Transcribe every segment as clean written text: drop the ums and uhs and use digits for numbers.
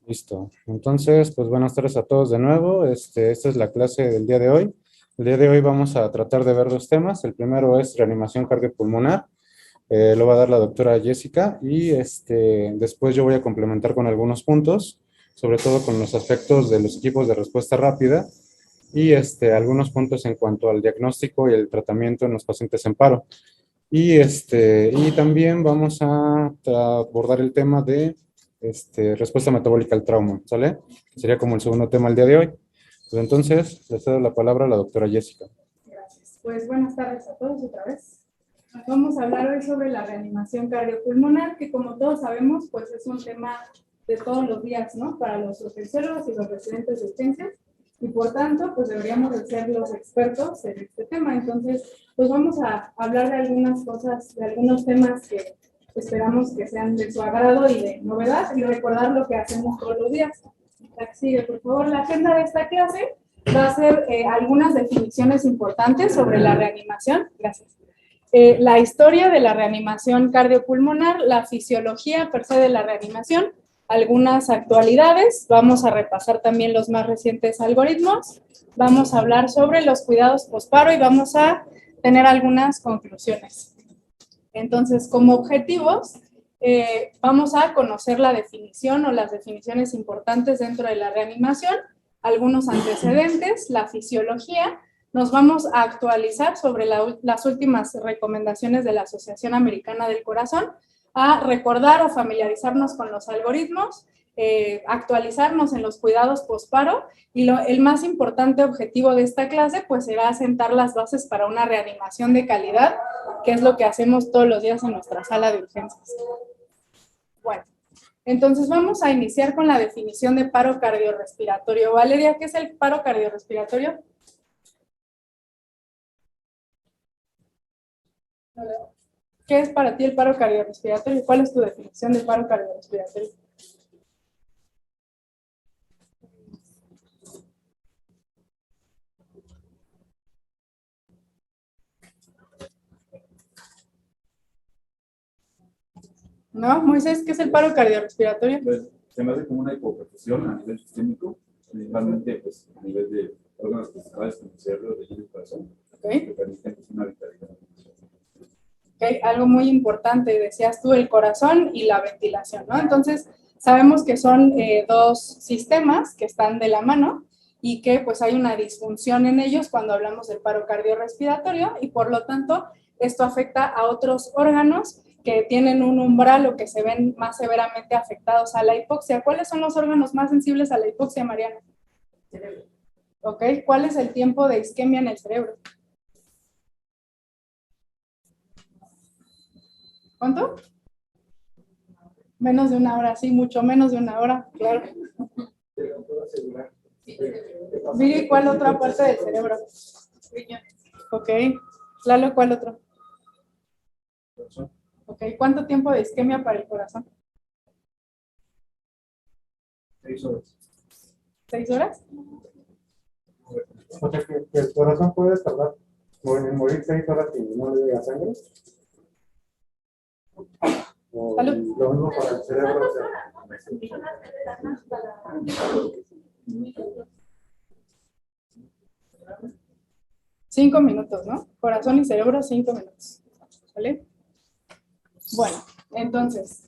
Listo. Entonces, pues buenas tardes a todos de nuevo. Esta es la clase del día de hoy. El día de hoy vamos a tratar de ver dos temas. El primero es reanimación cardiopulmonar. Lo va a dar la doctora Jessica y después yo voy a complementar con algunos puntos, sobre todo con los aspectos de los equipos de respuesta rápida y algunos puntos en cuanto al diagnóstico y el tratamiento en los pacientes en paro. Y también vamos a abordar el tema de respuesta metabólica al trauma, ¿sale? Sería como el segundo tema el día de hoy. Pues entonces, le cedo la palabra a la doctora Jessica. Gracias. Pues buenas tardes a todos otra vez. Vamos a hablar hoy sobre la reanimación cardiopulmonar, que como todos sabemos, pues es un tema de todos los días, ¿no? Para los urgenciólogos y los residentes de urgencias. Y por tanto, pues deberíamos de ser los expertos en este tema. Entonces, pues vamos a hablar de algunas cosas, de algunos temas que esperamos que sean de su agrado y de novedad, y recordar lo que hacemos todos los días. Sigue, por favor, la agenda de esta clase va a ser algunas definiciones importantes sobre la reanimación. Gracias. La historia de la reanimación cardiopulmonar, la fisiología per se de la reanimación, algunas actualidades, vamos a repasar también los más recientes algoritmos, vamos a hablar sobre los cuidados posparo y vamos a tener algunas conclusiones. Entonces, como objetivos, vamos a conocer la definición o las definiciones importantes dentro de la reanimación, algunos antecedentes, la fisiología. Nos vamos a actualizar sobre las últimas recomendaciones de la Asociación Americana del Corazón, a recordar o familiarizarnos con los algoritmos, actualizarnos en los cuidados posparo y el más importante objetivo de esta clase pues será sentar las bases para una reanimación de calidad, que es lo que hacemos todos los días en nuestra sala de urgencias. Bueno, entonces vamos a iniciar con la definición de paro cardiorrespiratorio. Valeria, ¿qué es el paro cardiorrespiratorio? ¿Qué es para ti el paro cardiorrespiratorio? ¿Cuál es tu definición de paro cardiorrespiratorio? ¿No? Moisés, ¿qué es el paro cardiorrespiratorio? Pues, se me hace como una hipoperfusión a nivel sistémico, principalmente pues, a nivel de órganos principales como el cerebro, el riñón y el corazón, que permiten pues, una vitalidad. Okay. Algo muy importante, decías tú, el corazón y la ventilación, ¿no? Entonces, sabemos que son dos sistemas que están de la mano y que pues hay una disfunción en ellos cuando hablamos del paro cardiorrespiratorio y por lo tanto esto afecta a otros órganos que tienen un umbral o que se ven más severamente afectados a la hipoxia. ¿Cuáles son los órganos más sensibles a la hipoxia, Mariana? Cerebro. Ok, ¿cuál es el tiempo de isquemia en el cerebro? ¿Cuánto? Menos de una hora, sí, mucho menos de una hora, claro. Mire, ¿cuál otra parte del cerebro? Ok. Lalo, ¿cuál otro? Ok, ¿cuánto tiempo de isquemia para el corazón? 6 horas. ¿6 horas? O sea, que el corazón puede tardar en morir 6 horas y no le llega sangre. O Salud. lo mismo para el cerebro. O sea, 5 minutos, ¿no? Corazón y cerebro, 5 minutos. ¿Vale? Bueno, entonces,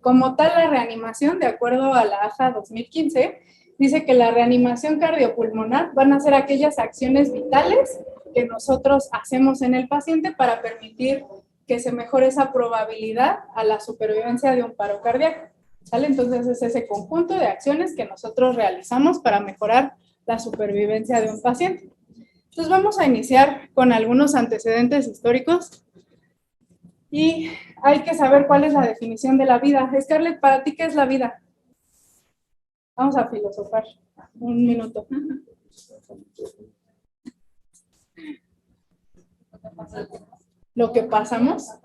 como tal la reanimación, de acuerdo a la AJA 2015, dice que la reanimación cardiopulmonar van a ser aquellas acciones vitales que nosotros hacemos en el paciente para permitir que se mejore esa probabilidad a la supervivencia de un paro cardíaco. ¿Sale? Entonces es ese conjunto de acciones que nosotros realizamos para mejorar la supervivencia de un paciente. Entonces vamos a iniciar con algunos antecedentes históricos y hay que saber cuál es la definición de la vida. Scarlett, ¿para ti qué es la vida? Vamos a filosofar un minuto. Lo que pasamos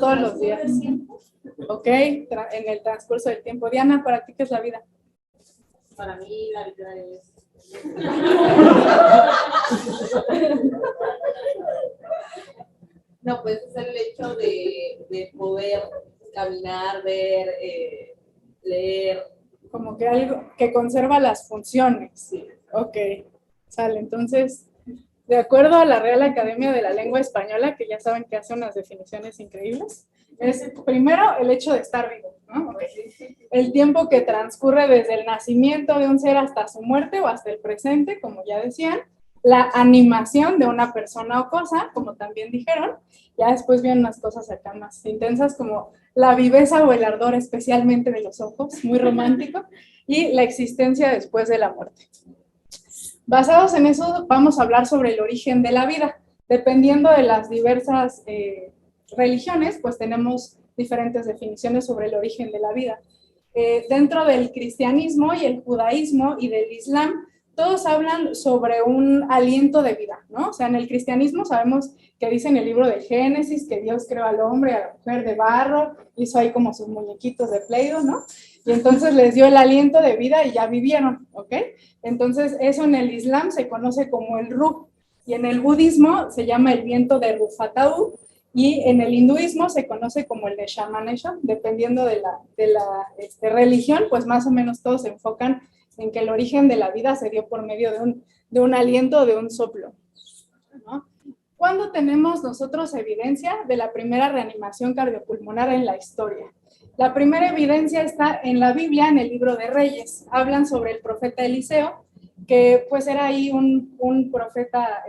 todos los días. Ok, en el transcurso del tiempo. Diana, ¿para ti qué es la vida? Para mí la vida es... No, pues es el hecho de poder caminar, ver, Leer. Como que algo que conserva las funciones. Sí. Ok, sale. Entonces, de acuerdo a la Real Academia de la Lengua Española, que ya saben que hace unas definiciones increíbles, es primero el hecho de estar vivo, ¿no? Okay. El tiempo que transcurre desde el nacimiento de un ser hasta su muerte o hasta el presente, como ya decían, la animación de una persona o cosa, como también dijeron, ya después vienen unas cosas acá más intensas como la viveza o el ardor especialmente de los ojos, muy romántico, y la existencia después de la muerte. Basados en eso, vamos a hablar sobre el origen de la vida. Dependiendo de las diversas religiones, pues tenemos diferentes definiciones sobre el origen de la vida. Dentro del cristianismo y el judaísmo y del islam, todos hablan sobre un aliento de vida, ¿no? O sea, en el cristianismo sabemos que dice en el libro del Génesis que Dios creó al hombre y a la mujer de barro, hizo ahí como sus muñequitos de Play-Doh, ¿no? Y entonces les dio el aliento de vida y ya vivieron, ¿ok? Entonces eso en el Islam se conoce como el Ruh, y en el budismo se llama el viento de Rufatau, y en el hinduismo se conoce como el de Shamanesha, dependiendo de la religión, pues más o menos todos se enfocan en que el origen de la vida se dio por medio de un aliento, de un soplo, ¿no? ¿Cuándo tenemos nosotros evidencia de la primera reanimación cardiopulmonar en la historia? La primera evidencia está en la Biblia, en el libro de Reyes. Hablan sobre el profeta Eliseo, que pues era ahí un profeta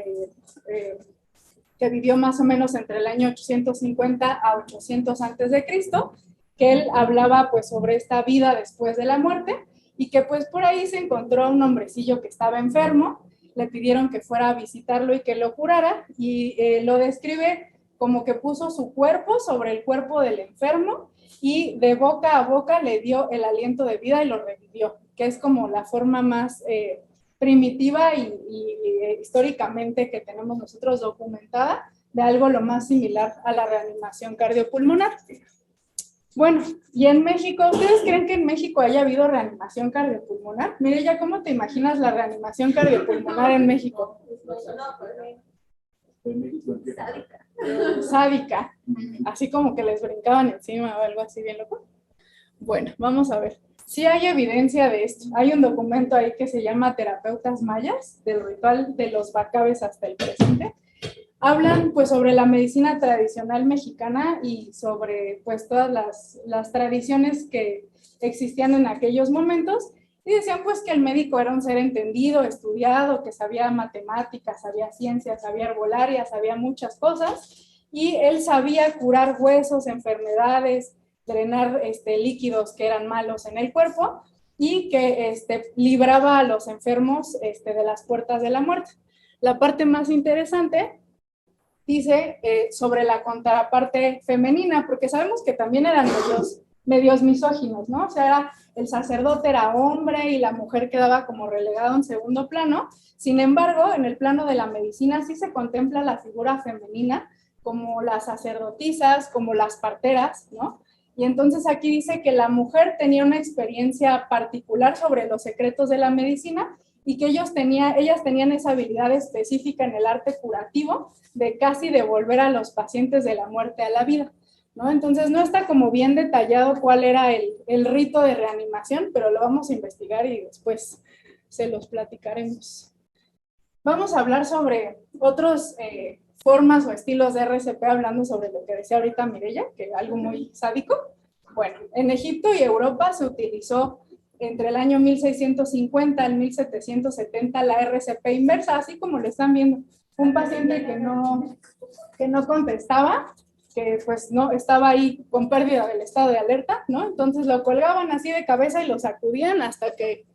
que vivió más o menos entre el año 850 a 800 antes de Cristo, que él hablaba pues sobre esta vida después de la muerte, y que pues por ahí se encontró a un hombrecillo que estaba enfermo, le pidieron que fuera a visitarlo y que lo curara, y lo describe como que puso su cuerpo sobre el cuerpo del enfermo y de boca a boca le dio el aliento de vida y lo revivió, que es como la forma más primitiva y históricamente que tenemos nosotros documentada de algo lo más similar a la reanimación cardiopulmonar. Bueno, y en México, ¿ustedes creen que en México haya habido reanimación cardiopulmonar? Mireya, ¿cómo te imaginas la reanimación cardiopulmonar en México? Sádica. Sádica, así como que les brincaban encima o algo así bien loco. Bueno, vamos a ver. Sí hay evidencia de esto. Hay un documento ahí que se llama Terapeutas Mayas, del ritual de los Bacabes hasta el presente. Hablan pues sobre la medicina tradicional mexicana y sobre pues todas las tradiciones que existían en aquellos momentos, y decían pues que el médico era un ser entendido, estudiado, que sabía matemáticas, sabía ciencias, sabía herbolaria, sabía muchas cosas, y él sabía curar huesos, enfermedades, drenar líquidos que eran malos en el cuerpo, y que libraba a los enfermos de las puertas de la muerte. La parte más interesante dice sobre la contraparte femenina, porque sabemos que también eran medios misóginos, ¿no? O sea, el sacerdote era hombre y la mujer quedaba como relegada a un segundo plano. Sin embargo, en el plano de la medicina sí se contempla la figura femenina, como las sacerdotisas, como las parteras, ¿no? Y entonces aquí dice que la mujer tenía una experiencia particular sobre los secretos de la medicina y que ellas tenían esa habilidad específica en el arte curativo de casi devolver a los pacientes de la muerte a la vida, ¿no? Entonces no está como bien detallado cuál era el rito de reanimación, pero lo vamos a investigar y después se los platicaremos. Vamos a hablar sobre otros formas o estilos de RCP, hablando sobre lo que decía ahorita Mireya, que es algo muy sádico. Bueno, en Egipto y Europa se utilizó entre el año 1650 al 1770 la RCP inversa, así como lo están viendo. Un paciente que no contestaba, que pues no estaba ahí con pérdida del estado de alerta, ¿no? Entonces lo colgaban así de cabeza y lo sacudían hasta que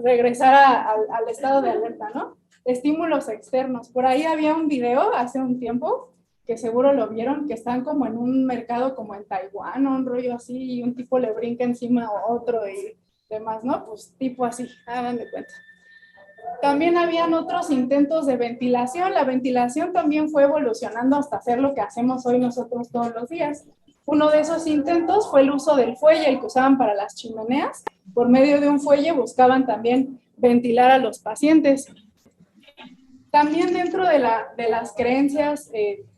regresara al estado de alerta, ¿no? Estímulos externos. Por ahí había un video hace un tiempo, que seguro lo vieron, que están como en un mercado como en Taiwán o un rollo así, y un tipo le brinca encima a otro y demás, ¿no? Pues tipo así, hagan de cuenta. También habían otros intentos de ventilación. La ventilación también fue evolucionando hasta hacer lo que hacemos hoy nosotros todos los días. Uno de esos intentos fue el uso del fuelle, el que usaban para las chimeneas. Por medio de un fuelle buscaban también ventilar a los pacientes. También dentro de las creencias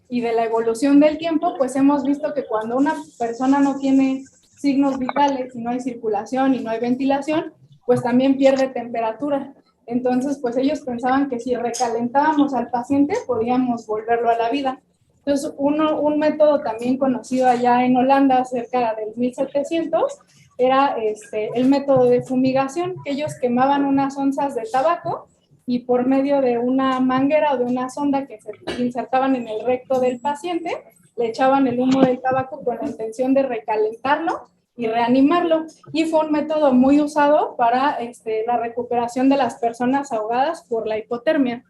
y de la evolución del tiempo, pues hemos visto que cuando una persona no tiene signos vitales y no hay circulación y no hay ventilación, pues también pierde temperatura. Entonces, pues ellos pensaban que si recalentábamos al paciente podíamos volverlo a la vida. Entonces, un método también conocido allá en Holanda, cerca del 1700, era el método de fumigación, que ellos quemaban unas onzas de tabaco y por medio de una manguera o de una sonda que se insertaban en el recto del paciente, le echaban el humo del tabaco con la intención de recalentarlo y reanimarlo. Y fue un método muy usado para la recuperación de las personas ahogadas por la hipotermia.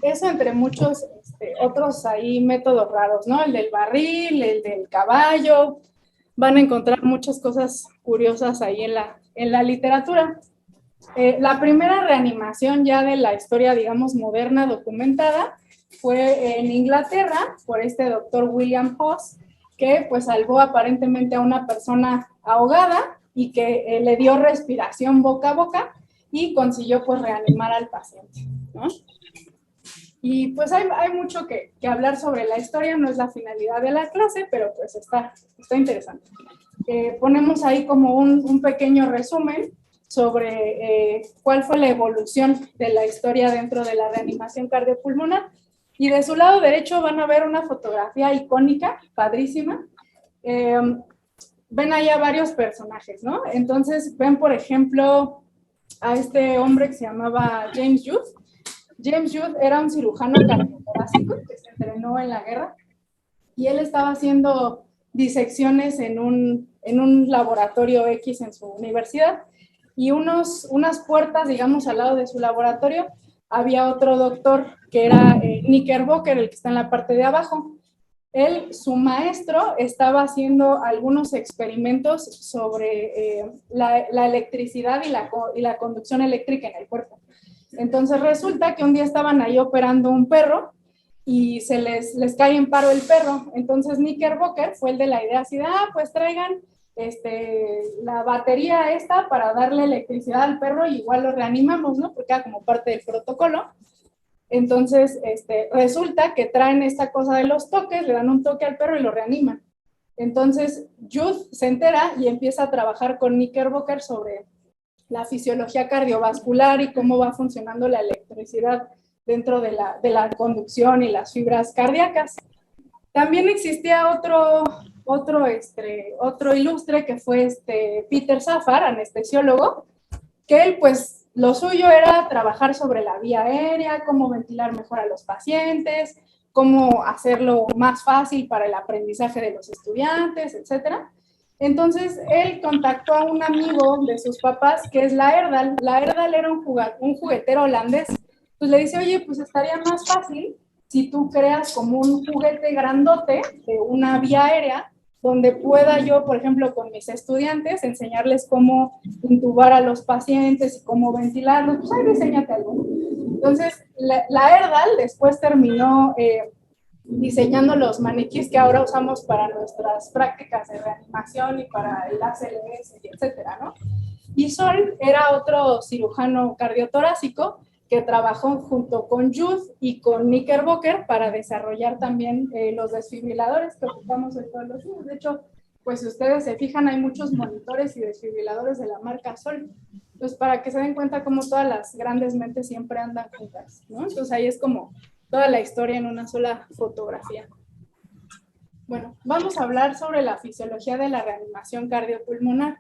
Eso entre muchos otros ahí métodos raros, ¿no? El del barril, el del caballo. Van a encontrar muchas cosas curiosas ahí en la literatura. La primera reanimación ya de la historia, digamos, moderna documentada fue en Inglaterra por este doctor William Hoss, que pues salvó aparentemente a una persona ahogada y que le dio respiración boca a boca y consiguió pues reanimar al paciente, ¿no? Y pues hay mucho que hablar sobre la historia, no es la finalidad de la clase, pero pues está interesante. Ponemos ahí como un pequeño resumen sobre cuál fue la evolución de la historia dentro de la reanimación cardiopulmonar. Y de su lado derecho van a ver una fotografía icónica, padrísima. Ven ahí a varios personajes, ¿no? Entonces ven, por ejemplo, a este hombre que se llamaba James Youth. James Youth era un cirujano cardiotorácico que se entrenó en la guerra y él estaba haciendo disecciones en un laboratorio X en su universidad y unas puertas, digamos, al lado de su laboratorio había otro doctor que era Knickerbocker, el que está en la parte de abajo. Su maestro estaba haciendo algunos experimentos sobre la electricidad y la conducción eléctrica en el cuerpo. Entonces resulta que un día estaban ahí operando un perro y se les cae en paro el perro. Entonces Knickerbocker fue el de la idea así de, pues traigan la batería esta para darle electricidad al perro y igual lo reanimamos, ¿no? Porque era como parte del protocolo. Entonces resulta que traen esta cosa de los toques, le dan un toque al perro y lo reaniman. Entonces Youth se entera y empieza a trabajar con Knickerbocker sobre la fisiología cardiovascular y cómo va funcionando la electricidad dentro de la conducción y las fibras cardíacas. También existía otro ilustre que fue Peter Safar, anestesiólogo, que él pues lo suyo era trabajar sobre la vía aérea, cómo ventilar mejor a los pacientes, cómo hacerlo más fácil para el aprendizaje de los estudiantes, etcétera. Entonces, él contactó a un amigo de sus papás, que es Laerdal. Laerdal era un juguetero holandés. Pues le dice, oye, pues estaría más fácil si tú creas como un juguete grandote de una vía aérea, donde pueda yo, por ejemplo, con mis estudiantes, enseñarles cómo intubar a los pacientes y cómo ventilarlos. Pues ahí diseñate algo. Entonces, Laerdal después terminó diseñando los maniquís que ahora usamos para nuestras prácticas de reanimación y para el ACLS, etcétera, ¿no? Y Sol era otro cirujano cardiotorácico que trabajó junto con Youth y con Knickerbocker para desarrollar también los desfibriladores que ocupamos en todos los días. De hecho, pues si ustedes se fijan, hay muchos monitores y desfibriladores de la marca Sol. Entonces, para que se den cuenta cómo todas las grandes mentes siempre andan juntas, ¿no? Entonces, ahí es como toda la historia en una sola fotografía. Bueno, vamos a hablar sobre la fisiología de la reanimación cardiopulmonar.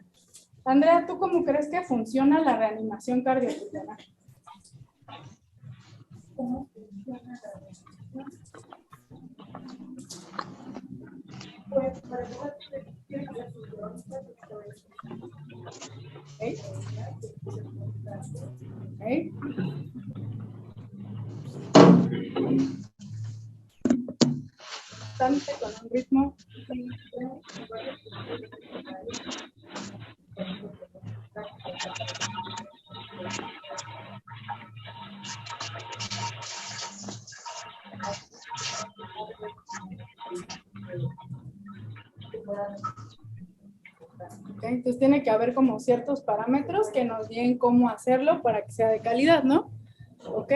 Andrea, ¿tú cómo crees que funciona la reanimación cardiopulmonar? ¿Cómo funciona la reanimación? Pues, para empezar, tiene que haber sus cronistas y todo eso. ¿Okay? Bastante con un ritmo Okay, entonces tiene que haber como ciertos parámetros que nos digan cómo hacerlo para que sea de calidad, ¿no? Ok.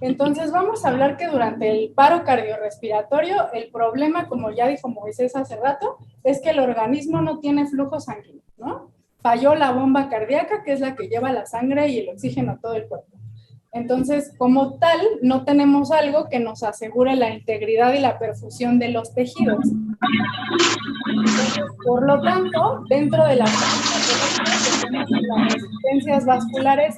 Entonces vamos a hablar que durante el paro cardiorrespiratorio el problema, como ya dijo Moisés hace rato, es que el organismo no tiene flujo sanguíneo, ¿no? Falló la bomba cardíaca, que es la que lleva la sangre y el oxígeno a todo el cuerpo. Entonces, como tal, no tenemos algo que nos asegure la integridad y la perfusión de los tejidos. Entonces, por lo tanto, dentro de las resistencias vasculares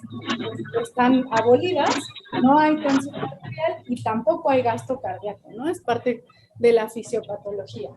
están abolidas, no hay tensión arterial y tampoco hay gasto cardíaco, ¿no? Es parte de la fisiopatología.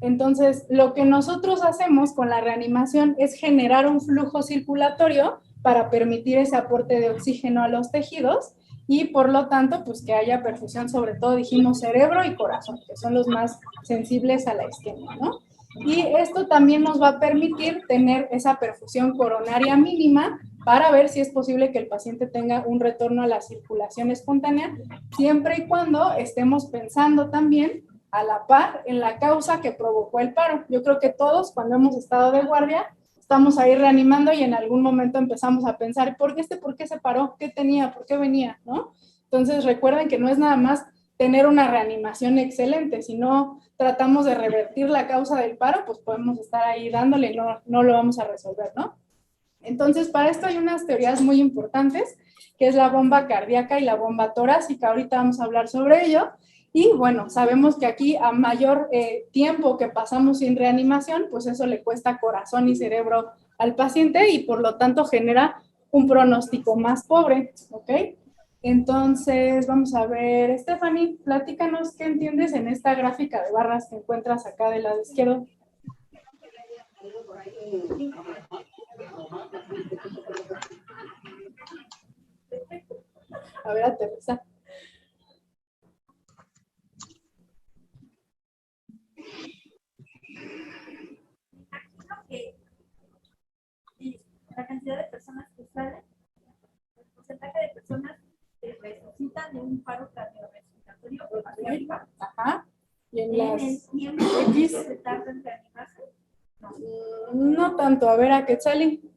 Entonces, lo que nosotros hacemos con la reanimación es generar un flujo circulatorio para permitir ese aporte de oxígeno a los tejidos y por lo tanto, pues que haya perfusión, sobre todo dijimos cerebro y corazón, que son los más sensibles a la isquemia, ¿no? Y esto también nos va a permitir tener esa perfusión coronaria mínima para ver si es posible que el paciente tenga un retorno a la circulación espontánea, siempre y cuando estemos pensando también a la par en la causa que provocó el paro. Yo creo que todos, cuando hemos estado de guardia, estamos ahí reanimando y en algún momento empezamos a pensar, ¿por qué se paró? ¿Qué tenía? ¿Por qué venía? ¿No? Entonces recuerden que no es nada más tener una reanimación excelente, si no tratamos de revertir la causa del paro, pues podemos estar ahí dándole y no lo vamos a resolver, ¿no? Entonces, para esto hay unas teorías muy importantes, que es la bomba cardíaca y la bomba torácica. Ahorita vamos a hablar sobre ello. Y bueno, sabemos que aquí a mayor tiempo que pasamos sin reanimación, pues eso le cuesta corazón y cerebro al paciente y por lo tanto genera un pronóstico más pobre, ¿ok? Entonces, vamos a ver, Stephanie, platícanos qué entiendes en esta gráfica de barras que encuentras acá del lado izquierdo. A ver, aterriza. La cantidad de personas que salen, el porcentaje de personas que resucitan de un paro cardiorrespiratorio. Ajá. Y en las el tiempo que se tarda en reanimarse. No tanto. A ver, a Quetzalí.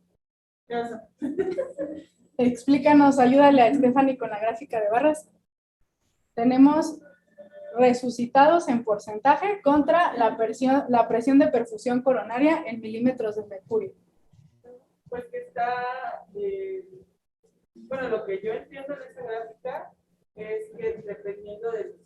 Explícanos, ayúdale a Stephanie con la gráfica de barras. Tenemos resucitados en porcentaje contra la presión de perfusión coronaria en milímetros de mercurio. Pues que está, bueno, lo que yo entiendo en esa gráfica es que dependiendo de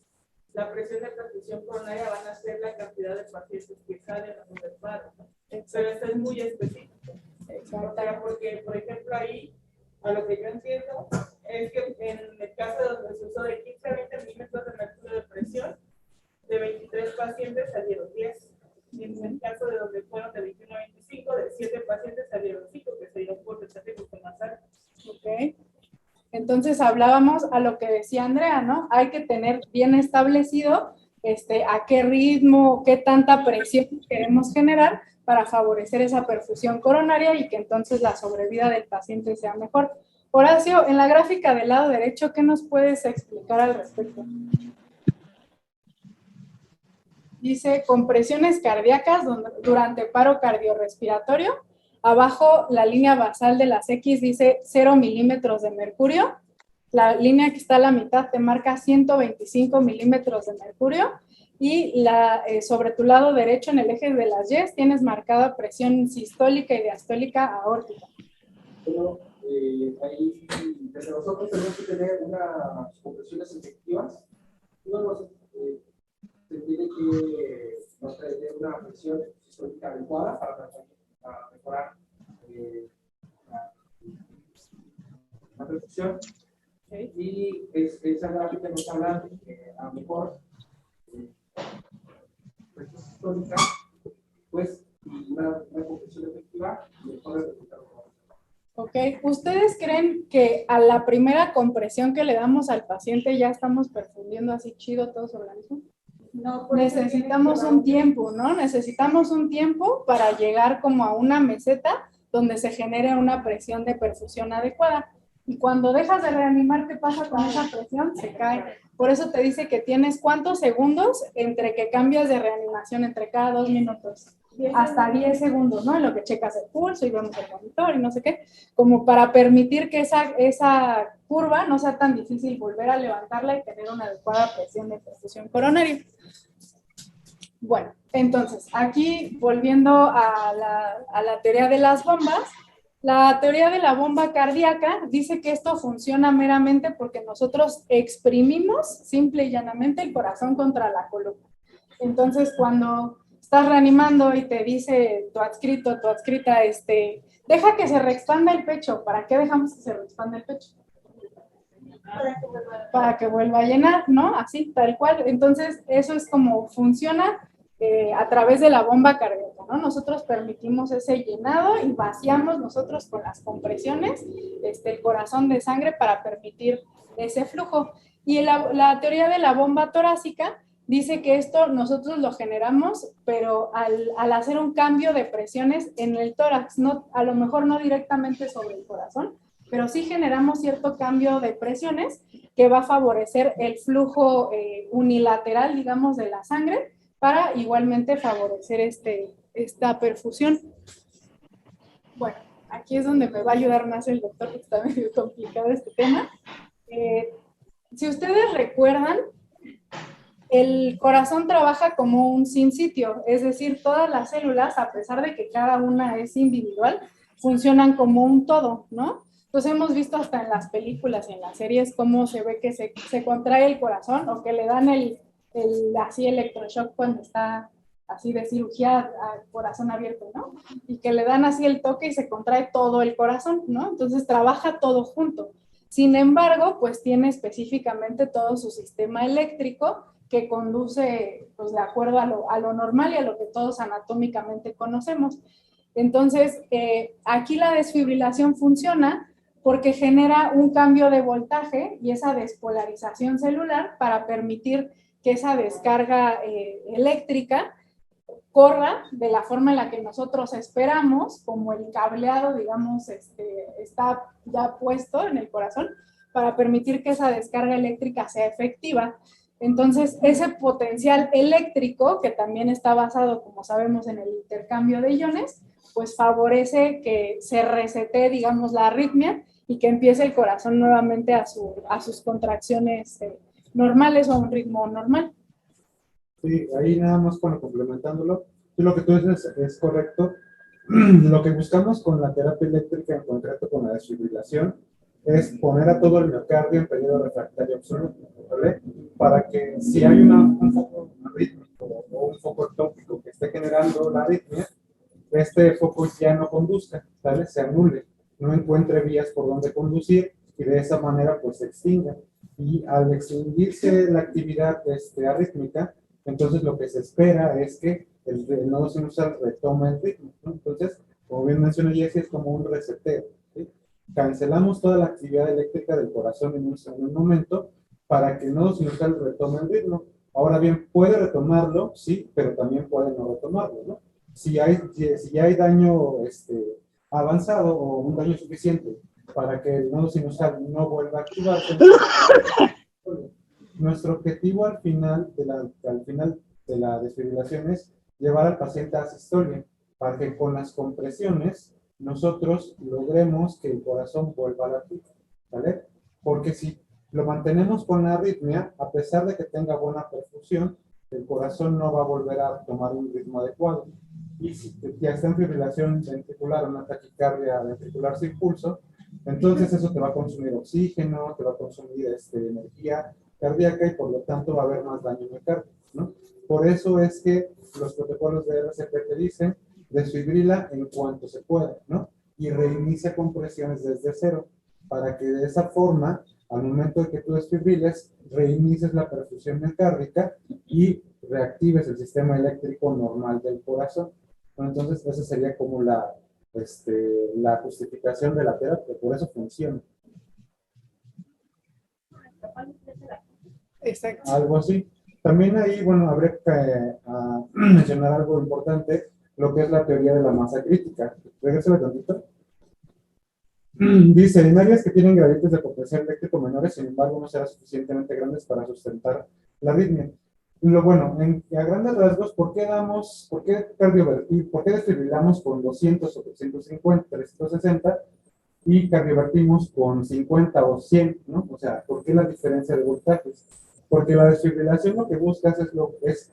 la presión de perfusión coronaria van a ser la cantidad de pacientes que salen a un paro. Pero esto es muy específico. Exacto. O sea, porque, por ejemplo, ahí, a lo que yo entiendo, es que en el caso donde se usó de 15 a 20 milímetros de mercurio de presión, de 23 pacientes salieron 10. Y en el caso de donde fueron de 21 a 25, de 7 pacientes salieron 5, que sería un porcentaje mucho más alto. Ok. Entonces hablábamos a lo que decía Andrea, ¿no? Hay que tener bien establecido a qué ritmo, qué tanta presión queremos generar para favorecer esa perfusión coronaria y que entonces la sobrevida del paciente sea mejor. Horacio, en la gráfica del lado derecho, ¿qué nos puedes explicar al respecto? Dice compresiones cardíacas durante paro cardiorrespiratorio. Abajo la línea basal de las X dice 0 milímetros de mercurio. La línea que está a la mitad te marca 125 milímetros de mercurio. Y sobre tu lado derecho en el eje de las Y tienes marcada presión sistólica y diastólica aórtica. Bueno, ahí desde nosotros tenemos que tener unas compresiones efectivas. Se tiene que tener una presión sistólica adecuada para mejorar la perfusión. Okay. Y esa gráfica nos habla de que a lo mejor presión sistólica, pues, y una compresión efectiva, mejor el resultado. Ok, ¿ustedes creen que a la primera compresión que le damos al paciente ya estamos perfundiendo así chido todo su organismo? No, necesitamos un tiempo, ¿no? Necesitamos un tiempo para llegar como a una meseta donde se genere una presión de perfusión adecuada. Y cuando dejas de reanimar, ¿qué pasa con esa presión? Se cae. Por eso te dice que tienes ¿cuántos segundos entre que cambias de reanimación entre cada 2 minutos? Hasta 10 segundos, ¿no? En lo que checas el pulso y vemos el monitor y no sé qué, como para permitir que esa curva no sea tan difícil volver a levantarla y tener una adecuada presión de perfusión coronaria. Bueno, Entonces, aquí volviendo a la teoría de las bombas, la teoría de la bomba cardíaca dice que esto funciona meramente porque nosotros exprimimos simple y llanamente el corazón contra la columna. Entonces, cuando estás reanimando y te dice tu adscrito, tu adscrita, deja que se reexpanda el pecho. ¿Para qué dejamos que se reexpanda el pecho? Para que vuelva a llenar, ¿no? Así, tal cual. Entonces, eso es como funciona a través de la bomba cardíaca, ¿no? Nosotros permitimos ese llenado y vaciamos nosotros con las compresiones el corazón de sangre para permitir ese flujo. Y la teoría de la bomba torácica dice que esto nosotros lo generamos, pero al hacer un cambio de presiones en el tórax, no, a lo mejor no directamente sobre el corazón, pero sí generamos cierto cambio de presiones que va a favorecer el flujo unilateral, digamos, de la sangre, para igualmente favorecer esta perfusión. Bueno, aquí es donde me va a ayudar más el doctor, porque está medio complicado este tema. Si ustedes recuerdan, el corazón trabaja como un sin sitio, es decir, todas las células, a pesar de que cada una es individual, funcionan como un todo, ¿no? Entonces hemos visto hasta en las películas y en las series cómo se ve que se contrae el corazón o que le dan así electroshock cuando está así de cirugía al corazón abierto, ¿no? Y que le dan así el toque y se contrae todo el corazón, ¿no? Entonces trabaja todo junto. Sin embargo, pues tiene específicamente todo su sistema eléctrico que conduce pues, de acuerdo a lo normal y a lo que todos anatómicamente conocemos. Entonces, aquí la desfibrilación funciona porque genera un cambio de voltaje y esa despolarización celular para permitir que esa descarga eléctrica corra de la forma en la que nosotros esperamos, como el cableado, digamos, está ya puesto en el corazón, para permitir que esa descarga eléctrica sea efectiva. Entonces, ese potencial eléctrico, que también está basado, como sabemos, en el intercambio de iones, pues favorece que se resete, digamos, la arritmia y que empiece el corazón nuevamente a sus contracciones normales o a un ritmo normal. Sí, ahí nada más complementándolo, lo que tú dices es correcto. Lo que buscamos con la terapia eléctrica, en concreto con la desfibrilación, es poner a todo el miocardio en periodo refractario absoluto, ¿vale? Para que si hay un foco arrítmico o un foco ectópico que esté generando la arritmia, este foco ya no conduzca, ¿vale? Se anule, no encuentre vías por donde conducir y de esa manera pues se extinga. Y al extinguirse la actividad arrítmica, entonces lo que se espera es que el nodo sinusal retoma el ritmo, ¿no? Entonces, como bien mencionó Jessie, es como un reseteo, ¿sí? Cancelamos toda la actividad eléctrica del corazón en un momento para que el nodo sinusal retome el ritmo. Ahora bien, puede retomarlo, sí, pero también puede no retomarlo, ¿no? Si ya hay daño avanzado o un daño suficiente para que el nodo sinusal no vuelva a activarse, nuestro objetivo al final de la desfibrilación es llevar al paciente a sistolia para que con las compresiones nosotros logremos que el corazón vuelva a latir, ¿vale? Porque si lo mantenemos con la arritmia, a pesar de que tenga buena perfusión, el corazón no va a volver a tomar un ritmo adecuado. Y si ya está en fibrilación ventricular, una taquicardia ventricular sin pulso, entonces eso te va a consumir oxígeno, te va a consumir energía cardíaca y por lo tanto va a haber más daño miocárdico, ¿no? Por eso es que los protocolos de RCP te dicen desfibrila en cuanto se pueda, ¿no? Y reinicia compresiones desde cero, para que de esa forma, al momento de que tú desfibriles, reinicies la perfusión miocárdica y reactives el sistema eléctrico normal del corazón. Entonces, esa sería como la justificación de la terapia, por eso funciona. Exacto. Algo así. También ahí, bueno, habría que mencionar algo importante, lo que es la teoría de la masa crítica. Regrésale tantito. Dice, en áreas que tienen gradientes de potencial eléctrico menores, sin embargo, no serán suficientemente grandes para sustentar la arritmia. Lo bueno, a grandes rasgos, ¿por qué desfibrilamos con 200 o 350, 360 y cardiovertimos con 50 o 100, ¿no? O sea, ¿por qué la diferencia de voltajes? Porque la desfibrilación lo que buscas es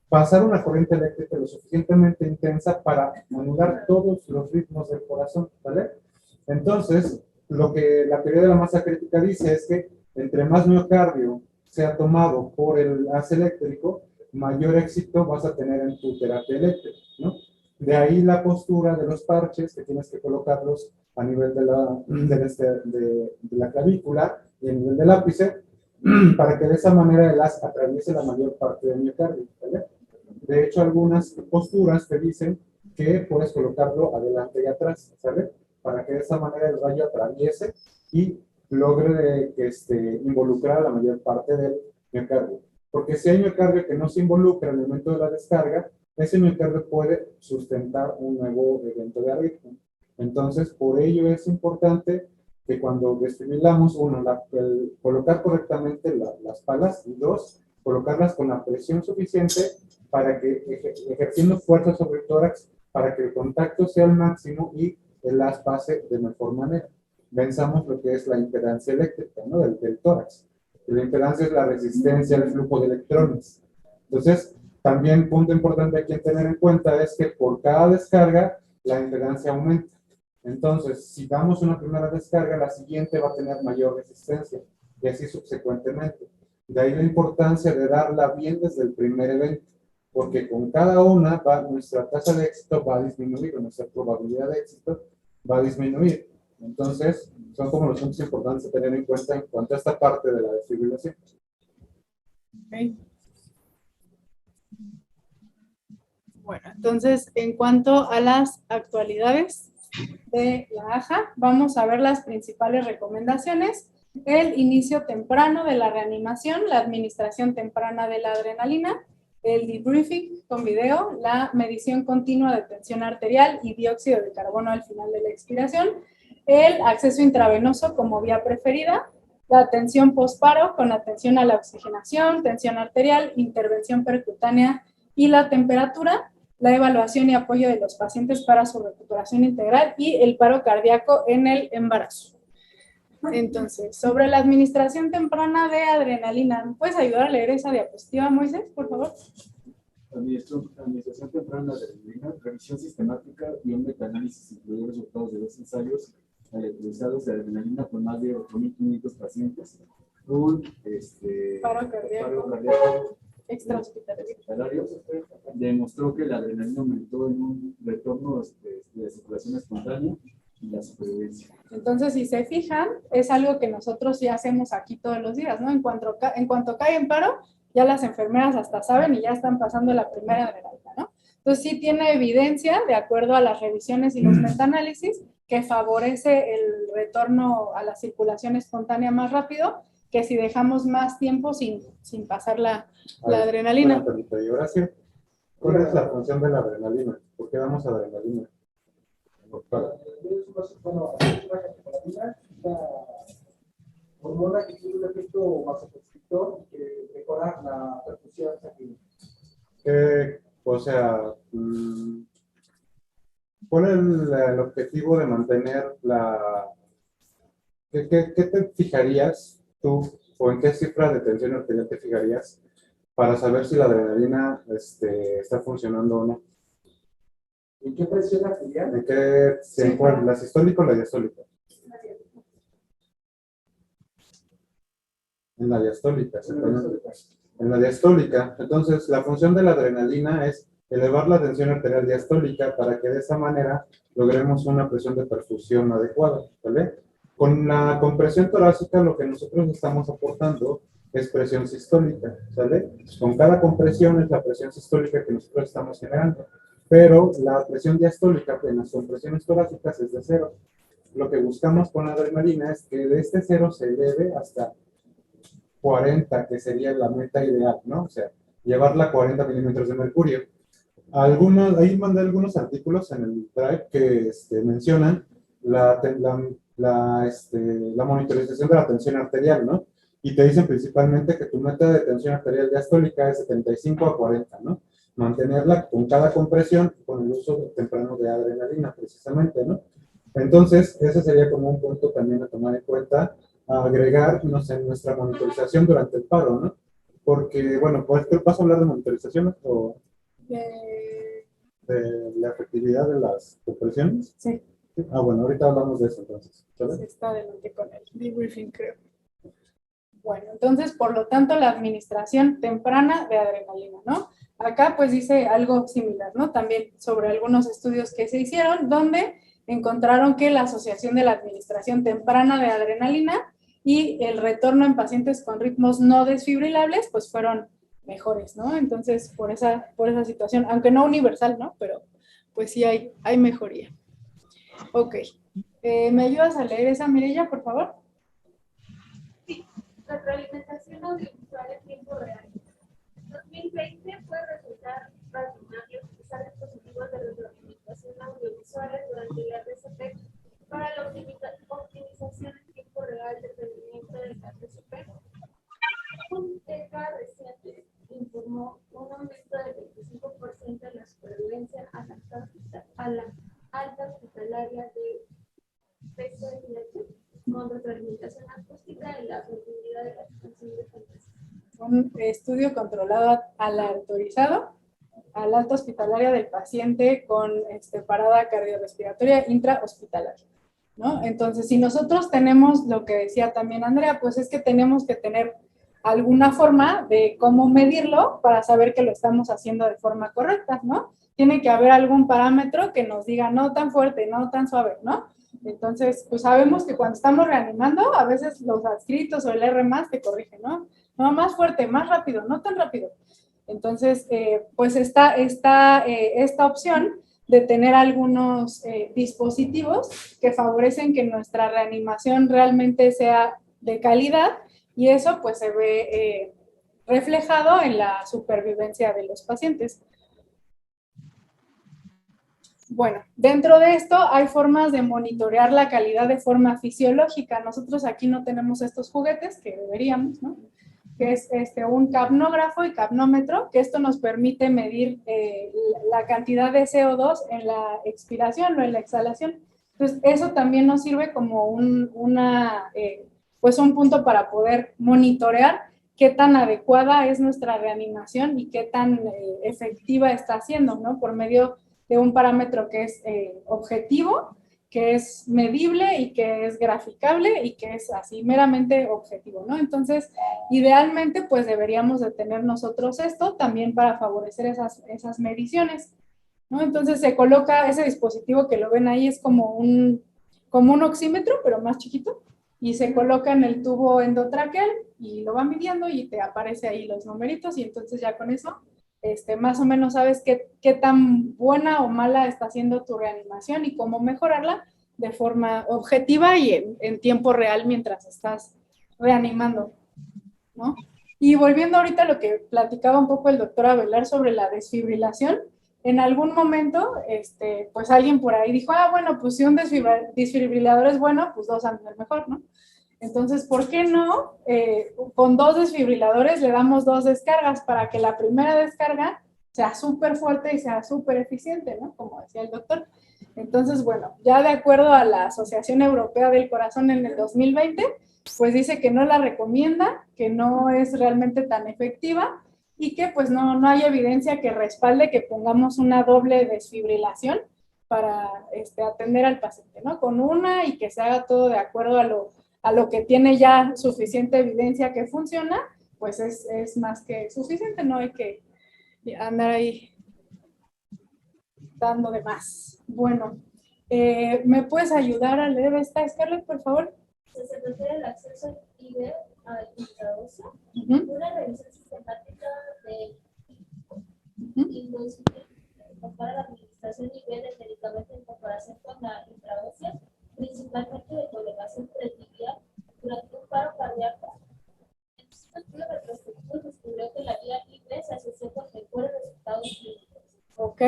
pasar una corriente eléctrica lo suficientemente intensa para anular todos los ritmos del corazón, ¿vale? Entonces, lo que la teoría de la masa crítica dice es que entre más miocardio sea tomado por el haz eléctrico, mayor éxito vas a tener en tu terapia eléctrica, ¿no? De ahí la postura de los parches, que tienes que colocarlos a nivel de la clavícula y a nivel del ápice, para que de esa manera el haz atraviese la mayor parte del miocardio, ¿vale? De hecho, algunas posturas te dicen que puedes colocarlo adelante y atrás, ¿sale? Para que de esa manera el rayo atraviese y logre involucrar a la mayor parte del miocardio. Porque si hay miocardio que no se involucra en el momento de la descarga, ese miocardio puede sustentar un nuevo evento de arritmia. Entonces, por ello es importante que cuando desfibrilamos, uno, colocar correctamente las palas, y dos, colocarlas con la presión suficiente para que, ejerciendo fuerza sobre el tórax, para que el contacto sea al máximo y el haz pase de mejor manera. Venzamos lo que es la impedancia eléctrica, ¿no? del tórax. La impedancia es la resistencia al flujo de electrones. Entonces, también punto importante aquí en tener en cuenta es que por cada descarga, la impedancia aumenta. Entonces, si damos una primera descarga, la siguiente va a tener mayor resistencia, y así subsecuentemente. De ahí la importancia de darla bien desde el primer evento, porque con cada una nuestra tasa de éxito va a disminuir, nuestra probabilidad de éxito va a disminuir. Entonces, son como los puntos importantes a tener en cuenta en cuanto a esta parte de la desfibrilación. Okay. Bueno, entonces, en cuanto a las actualidades de la AJA, vamos a ver las principales recomendaciones: el inicio temprano de la reanimación, la administración temprana de la adrenalina, el debriefing con video, la medición continua de tensión arterial y dióxido de carbono al final de la expiración, el acceso intravenoso como vía preferida, la atención postparo con atención a la oxigenación, tensión arterial, intervención percutánea y la temperatura, la evaluación y apoyo de los pacientes para su recuperación integral y el paro cardíaco en el embarazo. Entonces, sobre la administración temprana de adrenalina, ¿me puedes ayudar a leer esa diapositiva, Moisés, por favor? Administración temprana de adrenalina, revisión sistemática y un metaanálisis incluyó resultados de 2 ensayos electrolizados de adrenalina con más de 8.500 pacientes. Un paro cardíaco extrahospitalario demostró que la adrenalina aumentó en un retorno de circulación espontánea y la supervivencia. Entonces, si se fijan, es algo que nosotros ya hacemos aquí todos los días, ¿no? En cuanto cae en paro, ya las enfermeras hasta saben y ya están pasando la primera adrenalina, ¿no? Entonces, sí tiene evidencia, de acuerdo a las revisiones y los metaanálisis, que favorece el retorno a la circulación espontánea más rápido que si dejamos más tiempo sin pasar la adrenalina. Gracias. ¿Cuál es la función de la adrenalina? ¿Por qué damos adrenalina? Bueno, la hormona que tiene un efecto vasoconstrictor que mejora la perfusión sanguínea. O sea, ¿cuál es el objetivo de mantener la... ¿Qué te fijarías tú, o en qué cifra de tensión arterial te fijarías para saber si la adrenalina está funcionando o no? ¿En qué presión arterial? ¿En qué se encuentra? ¿La sistólica o la diastólica? En la diastólica, en la diastólica. Entonces, la función de la adrenalina es elevar la tensión arterial diastólica para que de esa manera logremos una presión de perfusión adecuada, ¿vale? Con la compresión torácica lo que nosotros estamos aportando es presión sistólica, ¿sale? Con cada compresión es la presión sistólica que nosotros estamos generando, pero la presión diastólica en las compresiones torácicas es de 0. Lo que buscamos con la adrenalina es que de este 0 se eleve hasta 40, que sería la meta ideal, ¿no? O sea, llevarla a 40 milímetros de mercurio. Ahí mandé algunos artículos en el Drive que mencionan la monitorización de la tensión arterial, ¿no? Y te dicen principalmente que tu meta de tensión arterial diastólica es 75 a 40, ¿no? Mantenerla con cada compresión con el uso temprano de adrenalina, precisamente, ¿no? Entonces, ese sería como un punto también a tomar en cuenta, a agregar, no sé, nuestra monitorización durante el paro, ¿no? Porque, bueno, pues, ¿qué pasa a hablar de monitorización o Eh, de la efectividad de las operaciones? sí, Ah, bueno, ahorita hablamos de eso entonces, ¿sabes? sí está adelante con el debriefing, creo. Bueno, entonces, por lo tanto, la administración temprana de adrenalina, ¿no? Acá pues dice algo similar, ¿no? También sobre algunos estudios que se hicieron donde encontraron que la asociación de la administración temprana de adrenalina y el retorno en pacientes con ritmos no desfibrilables pues fueron mejores, ¿no? Entonces, por esa situación, aunque no universal, ¿no? Pero pues sí hay mejoría. Ok. ¿Me ayudas a leer esa, Mireya, por favor? Retroalimentación audiovisual en tiempo real. 2020 puede resultar razonable utilizar dispositivos de retroalimentación audiovisuales durante la RCP para la optimización en tiempo real del rendimiento de la RCP. Un TECA reciente informó un aumento del 25% en la supervivencia a la alta hospitalaria de PCLH con retroalimentación acústica y la profundidad de la expansión de frecuencias. Un estudio controlado aleatorizado al alta hospitalaria del paciente con parada cardiorrespiratoria intrahospitalaria, ¿no? Entonces, si nosotros tenemos lo que decía también Andrea, pues es que tenemos que tener alguna forma de cómo medirlo para saber que lo estamos haciendo de forma correcta, ¿no? Tiene que haber algún parámetro que nos diga no tan fuerte, no tan suave, ¿no? Entonces, pues sabemos que cuando estamos reanimando, a veces los adscritos o el R+ te corrigen, ¿no? No, más fuerte, más rápido, no tan rápido. Entonces, pues está esta opción de tener algunos dispositivos que favorecen que nuestra reanimación realmente sea de calidad y eso pues se ve reflejado en la supervivencia de los pacientes. Bueno, dentro de esto hay formas de monitorear la calidad de forma fisiológica. Nosotros aquí no tenemos estos juguetes, que deberíamos, ¿no? Que es un capnógrafo y capnómetro, que esto nos permite medir la cantidad de CO2 en la expiración o en la exhalación. Entonces, eso también nos sirve como pues un punto para poder monitorear qué tan adecuada es nuestra reanimación y qué tan efectiva está haciendo, ¿no? Por medio de un parámetro que es objetivo, que es medible y que es graficable y que es así meramente objetivo, ¿no? Entonces, idealmente, pues deberíamos de tener nosotros esto también para favorecer esas mediciones, ¿no? Entonces, se coloca ese dispositivo que lo ven ahí, es como un oxímetro, pero más chiquito, y se coloca en el tubo endotraqueal y lo va midiendo y te aparece ahí los numeritos y entonces ya con eso más o menos sabes qué tan buena o mala está haciendo tu reanimación y cómo mejorarla de forma objetiva y en tiempo real mientras estás reanimando, ¿no? Y volviendo ahorita a lo que platicaba un poco el doctor Avelar sobre la desfibrilación, en algún momento, pues alguien por ahí dijo, bueno, pues si un desfibrilador es bueno, pues dos han de ser mejor, ¿no? Entonces, ¿por qué no? Con 2 desfibriladores le damos 2 descargas para que la primera descarga sea súper fuerte y sea súper eficiente, ¿no? Como decía el doctor. Entonces, bueno, ya de acuerdo a la Asociación Europea del Corazón en el 2020, pues dice que no la recomienda, que no es realmente tan efectiva y que pues no hay evidencia que respalde que pongamos una doble desfibrilación para atender al paciente, ¿no? Con una y que se haga todo de acuerdo a lo que tiene ya suficiente evidencia que funciona, pues es más que suficiente, no hay que andar ahí dando de más. Bueno, ¿me puedes ayudar a leer esta, Scarlett, por favor? Se refiere al acceso IVE al intraóseo, una revisión sistemática de compara la administración IVE del medicamento en comparación con la intraósea, principalmente de toleración predictiva durante un paro cardíaco. En un estudio retrospectivo descubrió que la vía IVE se asoció con mejores resultados clínicos. Ok,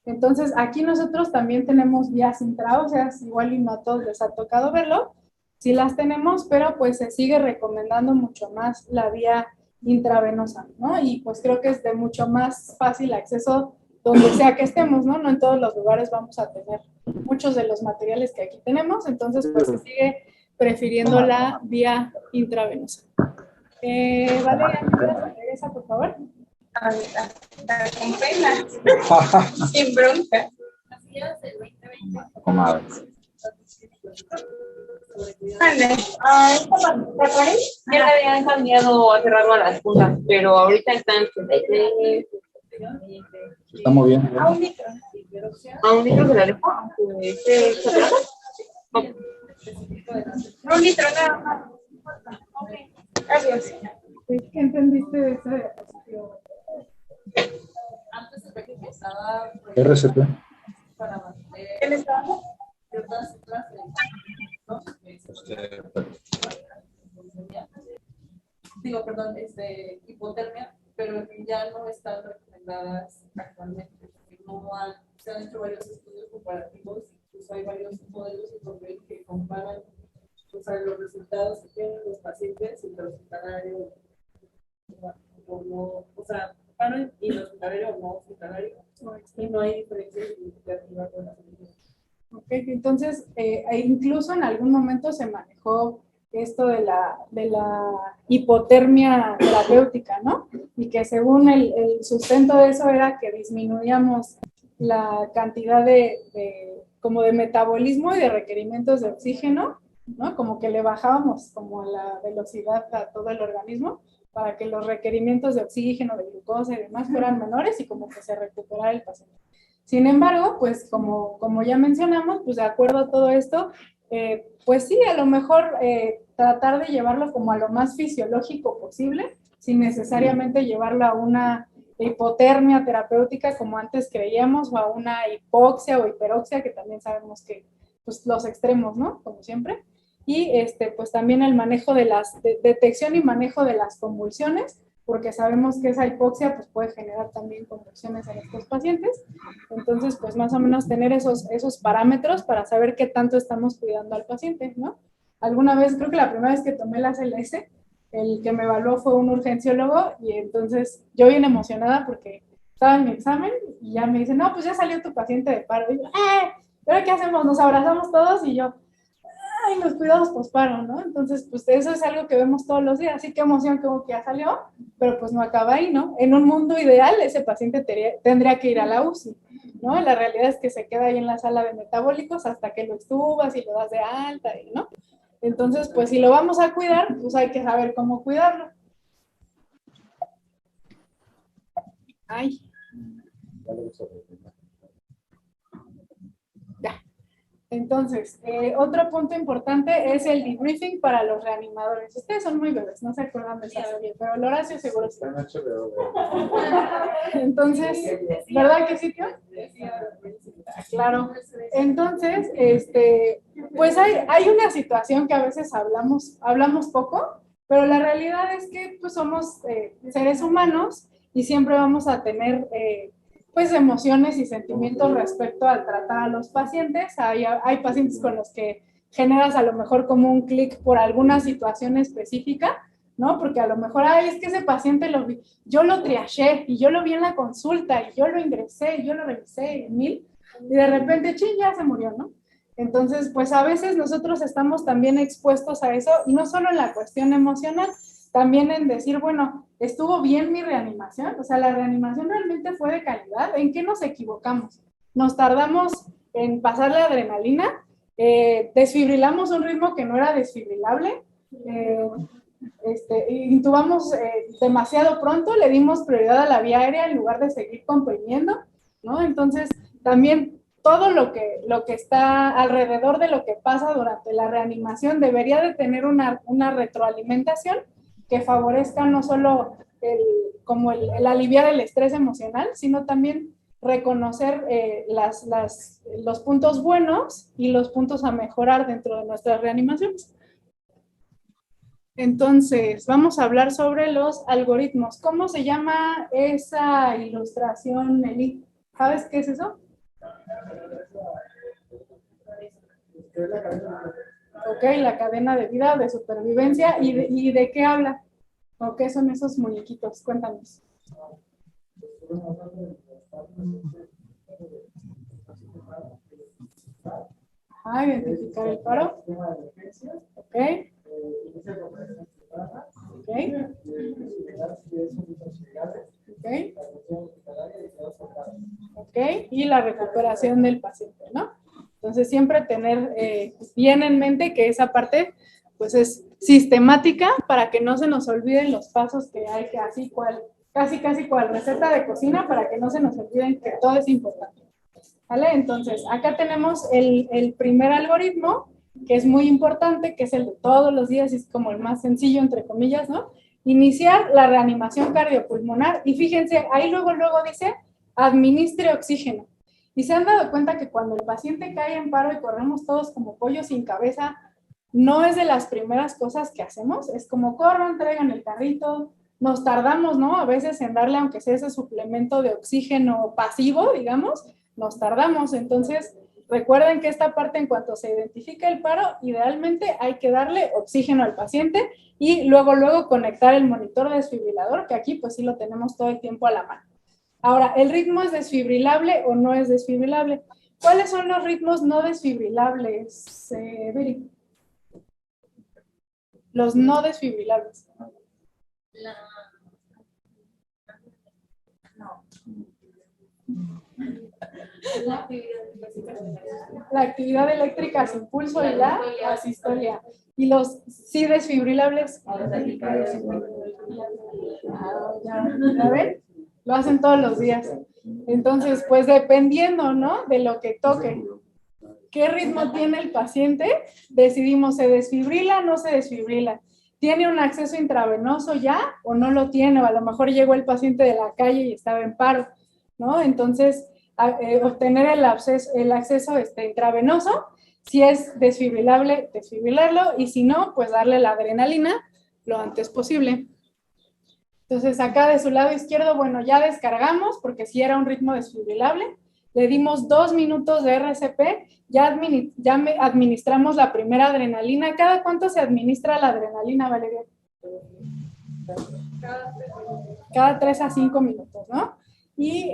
entonces aquí nosotros también tenemos vías intraóseas, igual y no a todos les ha tocado verlo, sí las tenemos, pero pues se sigue recomendando mucho más la vía intravenosa, ¿no? Y pues creo que es de mucho más fácil acceso donde sea que estemos, ¿no? No en todos los lugares vamos a tener muchos de los materiales que aquí tenemos, entonces pues se sigue prefiriendo la vía intravenosa. Valeria, ¿me puedes leer empieza, por favor. Con pena. Sin bronca. Comadre. Ya le habían cambiado hace rato a las puntas, pero ahorita están Se está moviendo. a un litro se la dejo. Un litro nada más. Ok, gracias. ¿Qué entendiste de esta diapositiva? Antes de que estaba RCP. para mantener ¿Qué le está dando? ciertas cifras digo, perdón, hipotermia, pero ya no están recomendadas actualmente. Se han hecho varios estudios comparativos, pues hay varios modelos y papel que comparan, o sea, los resultados que tienen los pacientes intrahospitalario o no, o sea, paro intrahospitalario o no hospitalario, y no hay diferencia significativa con las medidas. Ok, entonces, incluso en algún momento se manejó esto de la hipotermia terapéutica, ¿no? Y que según el sustento de eso era que disminuíamos la cantidad como de metabolismo y de requerimientos de oxígeno, ¿no? Como que le bajábamos como la velocidad a todo el organismo para que los requerimientos de oxígeno, de glucosa y demás fueran menores y como que se recuperara el paciente. Sin embargo, pues como ya mencionamos, pues de acuerdo a todo esto, pues sí, a lo mejor tratar de llevarlo como a lo más fisiológico posible, sin necesariamente llevarlo a una hipotermia terapéutica como antes creíamos, o a una hipoxia o hiperoxia, que también sabemos que pues los extremos, ¿no? Como siempre. Y pues también el manejo de detección y manejo de las convulsiones, porque sabemos que esa hipoxia pues, puede generar también convulsiones en estos pacientes. Entonces, pues más o menos tener esos parámetros para saber qué tanto estamos cuidando al paciente, ¿no? Alguna vez, creo que la primera vez que tomé la CLS, el que me evaluó fue un urgenciólogo y entonces yo bien emocionada porque estaba en mi examen y ya me dicen, no, pues ya salió tu paciente de paro. Y yo, ¿pero qué hacemos? Nos abrazamos todos y yo, ay, los cuidados posparo, ¿no? Entonces, pues eso es algo que vemos todos los días, así que emoción como que ya salió, pero pues no acaba ahí, ¿no? En un mundo ideal, ese paciente tendría que ir a la UCI, ¿no? La realidad es que se queda ahí en la sala de metabólicos hasta que lo extubas y lo das de alta, ¿no? Entonces, pues si lo vamos a cuidar, pues hay que saber cómo cuidarlo. Ay. Ya. Entonces, otro punto importante es el debriefing para los reanimadores. Ustedes son muy bebés, no se acuerdan de esa serie, pero el Horacio seguro está. Entonces, ¿verdad que sí, tío? Claro. Entonces, pues hay una situación que a veces hablamos poco, pero la realidad es que pues somos seres humanos y siempre vamos a tener pues emociones y sentimientos respecto al tratar a los pacientes. Hay pacientes con los que generas a lo mejor como un clic por alguna situación específica, ¿no? Porque a lo mejor, es que ese paciente yo lo triaché y yo lo vi en la consulta y yo lo ingresé y yo lo revisé y de repente, ya se murió, ¿no? Entonces, pues a veces nosotros estamos también expuestos a eso, y no solo en la cuestión emocional, también en decir, bueno, ¿estuvo bien mi reanimación? O sea, ¿la reanimación realmente fue de calidad? ¿En qué nos equivocamos? ¿Nos tardamos en pasar la adrenalina? ¿Desfibrilamos un ritmo que no era desfibrilable? ¿Intubamos demasiado pronto? ¿Le dimos prioridad a la vía aérea en lugar de seguir comprimiendo? ¿No? Entonces, también todo lo que está alrededor de lo que pasa durante la reanimación debería de tener una retroalimentación que favorezca no solo el aliviar el estrés emocional, sino también reconocer los puntos buenos y los puntos a mejorar dentro de nuestras reanimaciones. Entonces, vamos a hablar sobre los algoritmos. ¿Cómo se llama esa ilustración, Eli? ¿Sabes qué es eso? Ok, la cadena de vida, de supervivencia. ¿Y de qué habla? ¿O qué son esos muñequitos? Cuéntanos. Identificar el paro. Ok. Ok. Ok, y la recuperación del paciente, ¿no? Entonces, siempre tener bien en mente que esa parte, pues, es sistemática para que no se nos olviden los pasos que hay que así casi cual receta de cocina, para que no se nos olviden que todo es importante. ¿Vale? Entonces, acá tenemos el primer algoritmo, que es muy importante, que es el de todos los días, y es como el más sencillo, entre comillas, ¿no? Iniciar la reanimación cardiopulmonar, y fíjense, ahí luego dice, administre oxígeno. Y se han dado cuenta que cuando el paciente cae en paro y corremos todos como pollos sin cabeza, no es de las primeras cosas que hacemos, es como corran, traigan el carrito, nos tardamos, ¿no? A veces en darle, aunque sea ese suplemento de oxígeno pasivo, digamos, nos tardamos. Entonces, recuerden que esta parte, en cuanto se identifica el paro, idealmente hay que darle oxígeno al paciente y luego conectar el monitor desfibrilador, que aquí pues sí lo tenemos todo el tiempo a la mano. Ahora, ¿el ritmo es desfibrilable o no es desfibrilable? ¿Cuáles son los ritmos no desfibrilables, Viri? Los no desfibrilables. La actividad eléctrica sin pulso y la asistolia. Y los sí desfibrilables. ¿Ya ven? Lo hacen todos los días. Entonces, pues dependiendo, ¿no? De lo que toque. ¿Qué ritmo tiene el paciente? Decidimos, ¿se desfibrila o no se desfibrila? ¿Tiene un acceso intravenoso ya o no lo tiene? O a lo mejor llegó el paciente de la calle y estaba en paro, ¿no? Entonces, obtener el acceso intravenoso, si es desfibrilable, desfibrilarlo, y si no, pues darle la adrenalina lo antes posible. Entonces, acá de su lado izquierdo, bueno, ya descargamos, porque si era un ritmo desfibrilable, le dimos 2 minutos de RCP, ya administramos la primera adrenalina. ¿Cada cuánto se administra la adrenalina, Valeria? Cada 3 a 5 minutos, ¿no? Y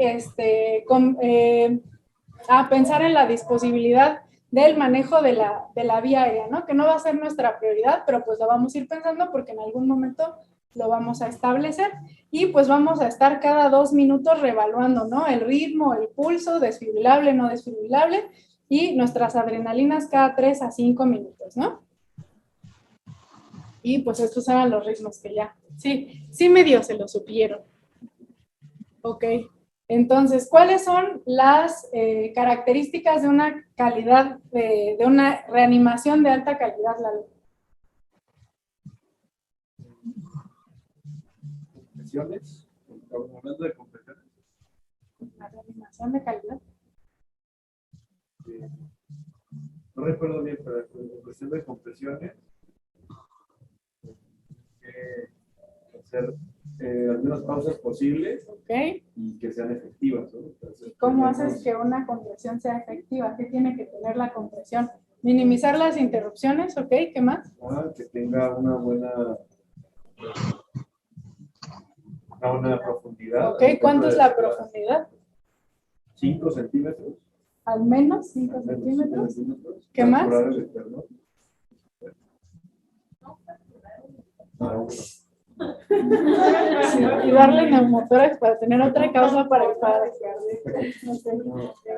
pensar en la disponibilidad del manejo de la vía aérea, ¿no? Que no va a ser nuestra prioridad, pero pues lo vamos a ir pensando porque en algún momento lo vamos a establecer, y pues vamos a estar cada 2 minutos reevaluando, ¿no? El ritmo, el pulso, desfibrilable, no desfibrilable, y nuestras adrenalinas cada 3 a 5 minutos, ¿no? Y pues estos eran los ritmos que ya, sí medio se lo supieron. Ok, entonces, ¿cuáles son las características de una calidad, de una reanimación de alta calidad, Lalo? Compresiones, estamos hablando de compresiones. La reanimación de calidad. No recuerdo bien, pero en cuestión de compresiones, hacer las menos pausas posibles, Ok. y que sean efectivas, ¿no? Entonces, ¿Y cómo haces que una compresión sea efectiva? ¿Qué tiene que tener la compresión? Minimizar las interrupciones, ¿ok? ¿Qué más? Que tenga una buena profundidad. Ok, ¿cuánto es la profundidad? 5 centímetros. Al menos 5 centímetros. ¿Qué más? Sí, y darle neumotórax para tener otra causa para el paro.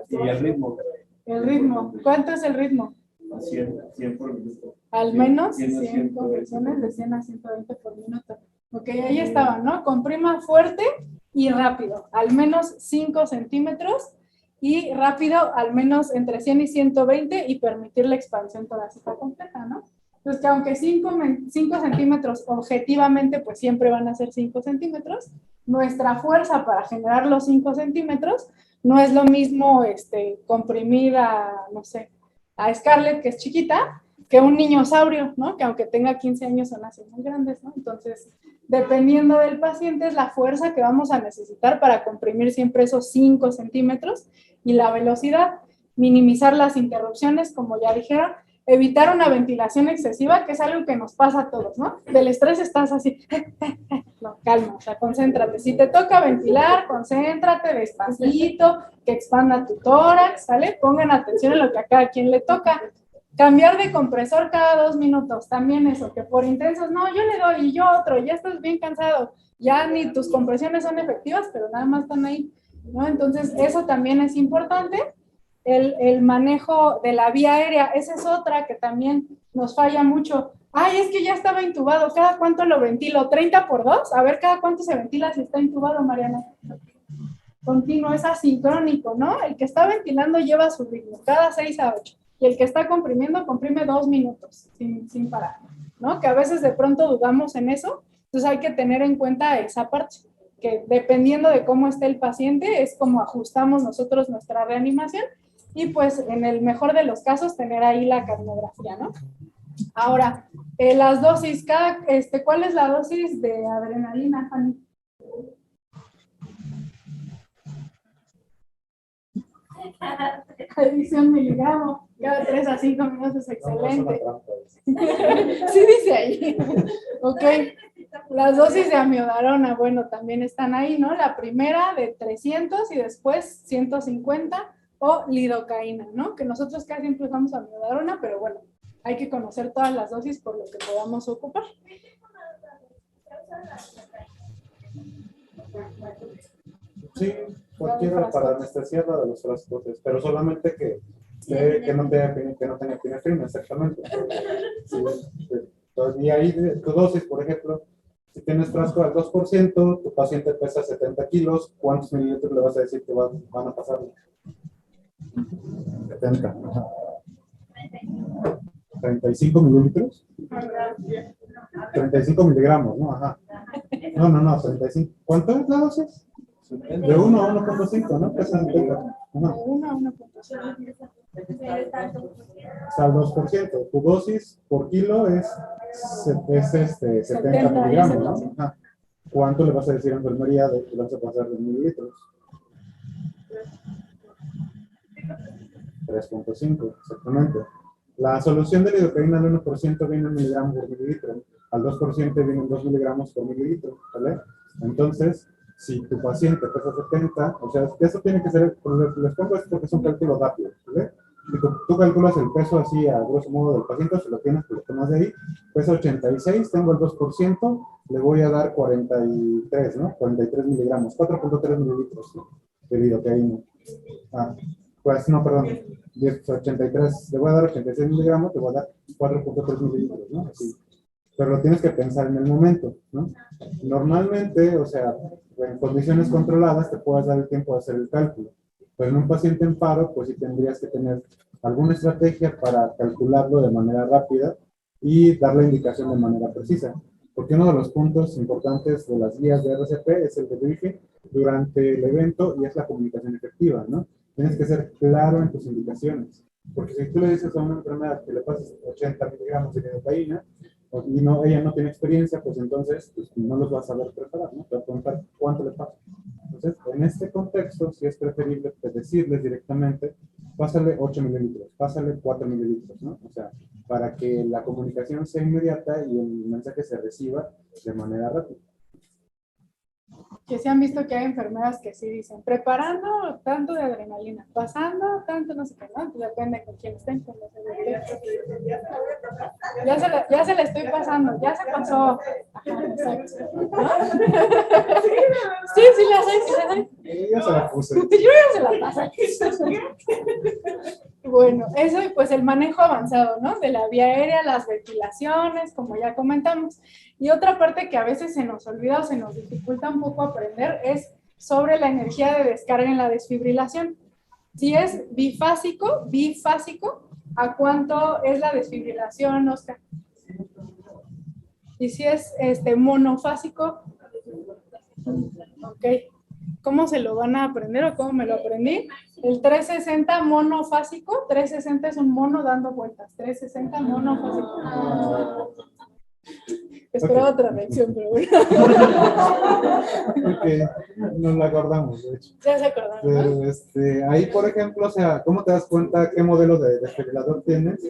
Y el ritmo. El ritmo. ¿Cuánto es el ritmo? 100 por minuto. Al menos 100 compresiones de 100 a 120 por minuto. Ok, ahí estaba, ¿no? Comprima fuerte y rápido. Al menos 5 centímetros y rápido al menos entre 100 y 120 y permitir la expansión torácica completa, ¿no? Entonces, que aunque 5 centímetros objetivamente, pues siempre van a ser 5 centímetros, nuestra fuerza para generar los 5 centímetros no es lo mismo comprimir no sé, a Scarlett, que es chiquita, que un niñosaurio, ¿no? Que aunque tenga 15 años son así muy grandes, ¿no? Entonces, dependiendo del paciente, es la fuerza que vamos a necesitar para comprimir siempre esos 5 centímetros, y la velocidad, minimizar las interrupciones, como ya dijeron, evitar una ventilación excesiva, que es algo que nos pasa a todos, ¿no? Del estrés estás así, no, calma, o sea, concéntrate. Si te toca ventilar, concéntrate despacito, que expanda tu tórax, ¿sale? Pongan atención en lo que a cada quien le toca. Cambiar de compresor cada 2 minutos, también eso, que por intensos, no, yo le doy y yo otro, ya estás bien cansado. ya ni tus compresiones son efectivas, pero nada más están ahí, ¿no? Entonces, eso también es importante. El manejo de la vía aérea, esa es otra que también nos falla mucho. Ay, es que ya estaba intubado, ¿cada cuánto lo ventilo? ¿30x2? A ver, ¿cada cuánto se ventila si está intubado, Mariana? Continuo, es asincrónico, ¿no? El que está ventilando lleva su ritmo, cada 6 a 8. Y el que está comprimiendo, comprime 2 minutos, sin parar, ¿no? Que a veces de pronto dudamos en eso, entonces hay que tener en cuenta esa parte, que dependiendo de cómo esté el paciente, es como ajustamos nosotros nuestra reanimación, y pues en el mejor de los casos tener ahí la capnografía, ¿no? Ahora, las dosis, ¿cuál es la dosis de adrenalina, Fanny? Dice 1 miligramo, cada 3 a 5 minutos es excelente. Sí dice ahí. Ok. Las dosis de amiodarona, bueno, también están ahí, ¿no? La primera de 300 y después 150 o lidocaína, ¿no? Que nosotros casi siempre usamos amiodarona, pero bueno, hay que conocer todas las dosis por lo que podamos ocupar. Sí, cualquiera para anestesiar la de los frascos, pero solamente que no tenga epinefrina, exactamente. Sí, y ahí tu dosis, por ejemplo, si tienes frasco al 2%, tu paciente pesa 70 kilos, ¿cuántos mililitros le vas a decir que van a pasar? 70. Ajá. 35 mililitros. 35 miligramos, ¿no? Ajá. No, 35. ¿Cuánto es la dosis? De 1 a 1.5, ¿no? Pesa 70. Ajá. De 1 a 1.5. O sea, al 2%. Tu dosis por kilo es 70 miligramos, ¿no? Ajá. ¿Cuánto le vas a decir a enfermería de que le vas a pasar de mililitros? 3.5, exactamente. La solución de lidocaína al 1% viene en miligramos por mililitro, al 2% vienen 2 miligramos por mililitro, ¿vale? Entonces, si tu paciente pesa 70, o sea, eso tiene que ser, les pongo esto porque es un cálculo rápido, ¿vale? Si tú calculas el peso así a grosso modo del paciente, si lo tienes, pues lo tomas de ahí, pesa 86, tengo el 2%, le voy a dar 43, ¿no? 43 miligramos, 4.3 mililitros, ¿no? De lidocaína. Pues no, perdón, 83, le voy a dar 86 miligramos, te voy a dar 4.3 mililitros, ¿no? Así. Pero lo tienes que pensar en el momento, ¿no? Normalmente, o sea, en condiciones controladas te puedes dar el tiempo de hacer el cálculo, pero en un paciente en paro, pues sí tendrías que tener alguna estrategia para calcularlo de manera rápida y dar la indicación de manera precisa. Porque uno de los puntos importantes de las guías de RCP es el debriefing durante el evento y es la comunicación efectiva, ¿no? Tienes que ser claro en tus indicaciones, porque si tú le dices a una enfermera que le pases 80 miligramos de lidocaína y ella no tiene experiencia, pues entonces pues, no los vas a saber preparar, ¿no? Te va a preguntar cuánto le pasa. Entonces, en este contexto, sí es preferible decirles directamente, pásale 8 mililitros, pásale 4 mililitros, ¿no? O sea, para que la comunicación sea inmediata y el mensaje se reciba de manera rápida. Que se han visto que hay enfermeras que sí dicen, preparando tanto de adrenalina, pasando tanto, no sé qué, ¿no? Depende con quién estén, con los ya se la estoy pasando, ya se pasó. Ajá, exacto. ¿No? Sí, la sé. Ya se la puse. Yo ya se la pasé. Bueno, eso y pues el manejo avanzado, ¿no? De la vía aérea, las ventilaciones, como ya comentamos. Y otra parte que a veces se nos olvida o se nos dificulta un poco aprender es sobre la energía de descarga en la desfibrilación. Si es bifásico, ¿a cuánto es la desfibrilación, Oscar? Y si es monofásico, ok. ¿Cómo se lo van a aprender o cómo me lo aprendí? El 360 monofásico, 360 es un mono dando vueltas, 360 monofásico. Esperaba otra reacción, pero bueno. Porque nos la acordamos, de hecho. Ya se acordaron, ¿no? Pero ahí, por ejemplo, o sea, ¿cómo te das cuenta qué modelo de desfibrilador tienes?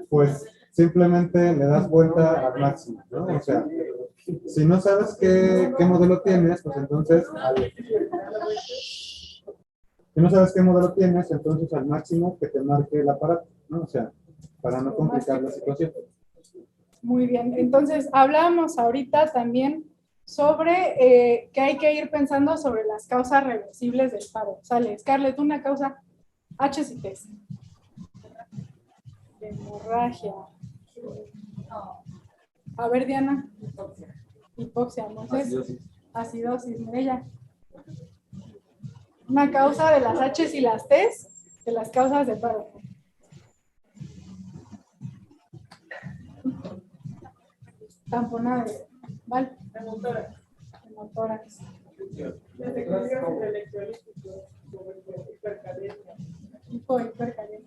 Pues simplemente le das vuelta al máximo, ¿no? O sea, si no sabes qué modelo tienes, pues entonces al máximo que te marque el aparato, ¿no? O sea, para no complicar la situación. Muy bien, entonces hablábamos ahorita también sobre que hay que ir pensando sobre las causas reversibles del paro. Sale, Scarlett, una causa H y T. Hemorragia. A ver, Diana. Hipoxia, entonces. Acidosis, Mireya. Una causa de las H y las T de las causas de paro. Tamponada. ¿Vale? Hemotórax. Hipercalemia.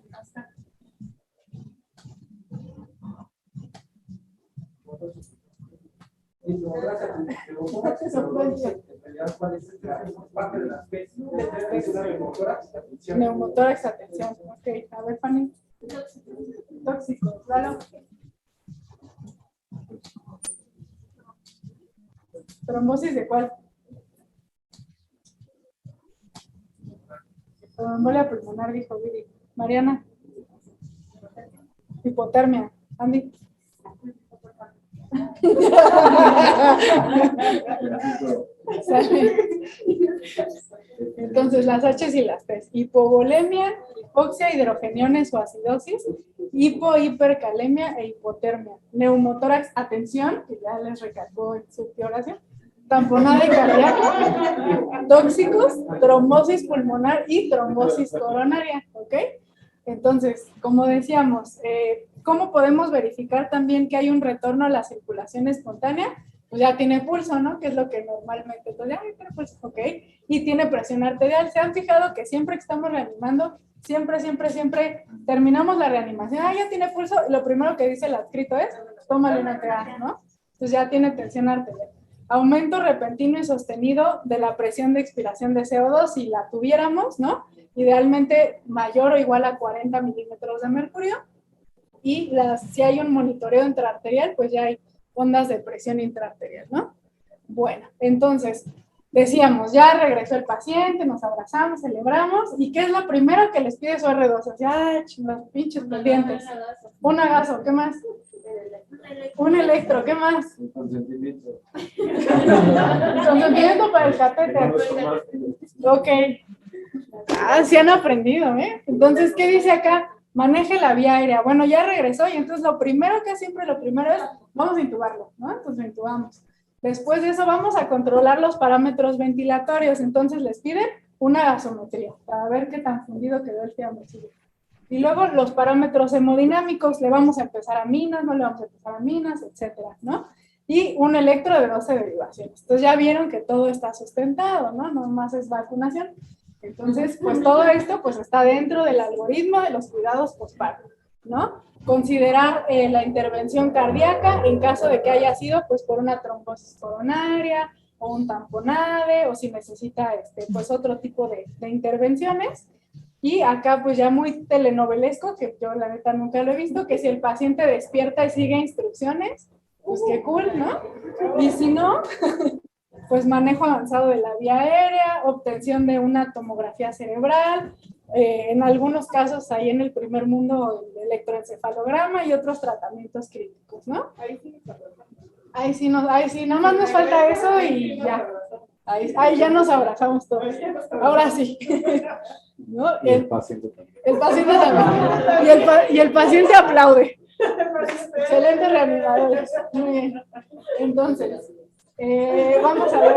Neumotórax, atención. Ok, a ver, Fanny. Tóxicos, claro. ¿Trombosis de cuál? Embolia pulmonar, dijo Viri. Mariana. Hipotermia. Andy. Entonces, las H y las T. Hipovolemia, hipoxia, hidrogeniones o acidosis, hipercalemia e hipotermia. Neumotórax, atención, que ya les recalcó en su oración. Tamponada cardíaca, tóxicos, trombosis pulmonar y trombosis coronaria, ¿ok? Entonces, como decíamos, ¿cómo podemos verificar también que hay un retorno a la circulación espontánea? Pues ya tiene pulso, ¿no? Que es lo que normalmente, entonces ya tiene pulso, ¿ok? Y tiene presión arterial. ¿Se han fijado que siempre que estamos reanimando, siempre terminamos la reanimación? Ya tiene pulso, y lo primero que dice el adscrito es, tómale una TA, ¿no? Entonces ya tiene tensión arterial. Aumento repentino y sostenido de la presión de expiración de CO2, si la tuviéramos, ¿no? Idealmente mayor o igual a 40 milímetros de mercurio. Y si hay un monitoreo intraarterial, pues ya hay ondas de presión intraarterial, ¿no? Bueno, entonces, decíamos, ya regresó el paciente, nos abrazamos, celebramos, ¿y qué es lo primero que les pide su R2? O sea, los pinches pendientes. Un agaso, ¿qué más? Un electro, ¿qué más? El consentimiento. Consentimiento para el catéter. Ok. Sí han aprendido, ¿eh? Entonces, ¿qué dice acá? Maneje la vía aérea. Bueno, ya regresó y entonces lo primero es, vamos a intubarlo, ¿no? Entonces lo intubamos. Después de eso vamos a controlar los parámetros ventilatorios. Entonces les piden una gasometría para ver qué tan fundido quedó el fiambricillo. Y luego los parámetros hemodinámicos, le vamos a empezar a minas, no le vamos a empezar a minas, etcétera, ¿no? Y un electro de 12 derivaciones. Entonces ya vieron que todo está sustentado, ¿no? No más es vacunación. Entonces, pues todo esto pues está dentro del algoritmo de los cuidados postparto, ¿no? Considerar la intervención cardíaca en caso de que haya sido pues por una trombosis coronaria o un tamponade o si necesita pues otro tipo de intervenciones. Y acá pues ya muy telenovelesco, que yo la neta nunca lo he visto, que si el paciente despierta y sigue instrucciones, pues qué cool, ¿no? Y si no, pues manejo avanzado de la vía aérea, obtención de una tomografía cerebral, en algunos casos ahí en el primer mundo el electroencefalograma y otros tratamientos críticos, ¿no? Ahí sí, nada más nos falta eso y ya. Ahí ya nos abrazamos todos. Ahora sí. ¿No? Y el paciente también. El paciente también. Y el paciente aplaude. Excelente reanimador. Muy bien. Entonces, vamos a ver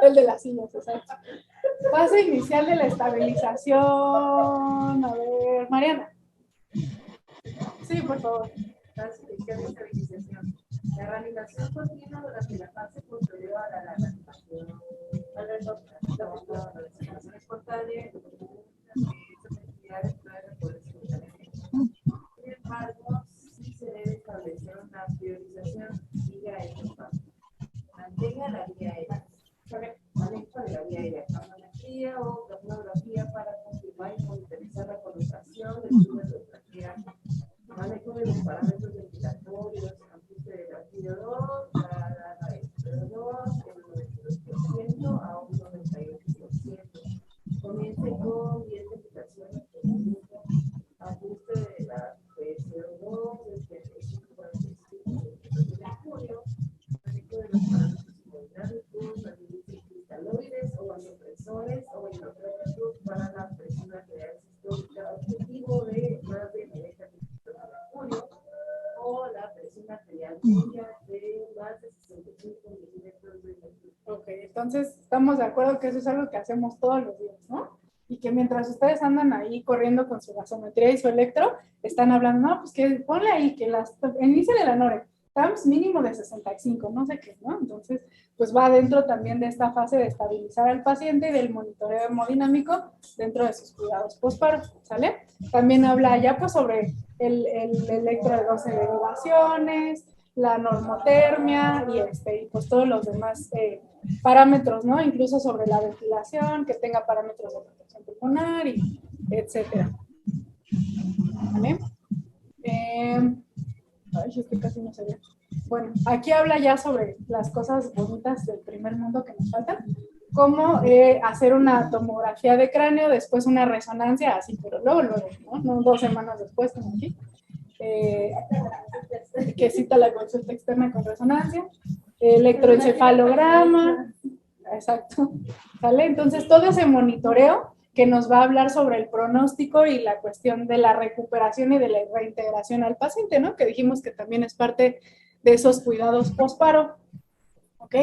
el de las sillas. Exacto. Fase inicial de la estabilización. A ver, Mariana. Sí, por favor. Fase inicial de estabilización. La reanimación continua durante la fase posterior a la reanimación. Al retorno, la respiración espontánea, sin embargo, sí se debe establecer una priorización y ya es fácil. Mantenga la vía aérea. Manejo de la vía aérea. Capnometría o capnografía para confirmar y monitorizar la colocación del flujo de trachea. Manejo de los parámetros ventilatorios, ajuste de la FIO2, la FIO2, el 92% a un 98%. Comience con 10 ventilaciones de más de 65 milímetros de mercurio. Ok, entonces estamos de acuerdo que eso es algo que hacemos todos los días, ¿no? Y que mientras ustedes andan ahí corriendo con su gasometría y su electro, están hablando, no, pues que ponle ahí, que iníciale la NORE, TAMS mínimo de 65, no sé qué, ¿no? Entonces, pues va dentro también de esta fase de estabilizar al paciente y del monitoreo hemodinámico dentro de sus cuidados postparo, ¿sale? También habla ya pues sobre el electro de 12 derivaciones, la normotermia y pues todos los demás parámetros, ¿no? Incluso sobre la ventilación, que tenga parámetros de protección pulmonar y etcétera. ¿Vale? Ay, este casi no se ve. Bueno, aquí habla ya sobre las cosas bonitas del primer mundo que nos faltan, como hacer una tomografía de cráneo, después una resonancia, así, pero luego, ¿no? No 2 semanas después, como aquí. Que cita la consulta externa con resonancia, electroencefalograma, exacto, ¿vale? Entonces todo ese monitoreo que nos va a hablar sobre el pronóstico y la cuestión de la recuperación y de la reintegración al paciente, ¿no? Que dijimos que también es parte de esos cuidados posparo, ¿ok?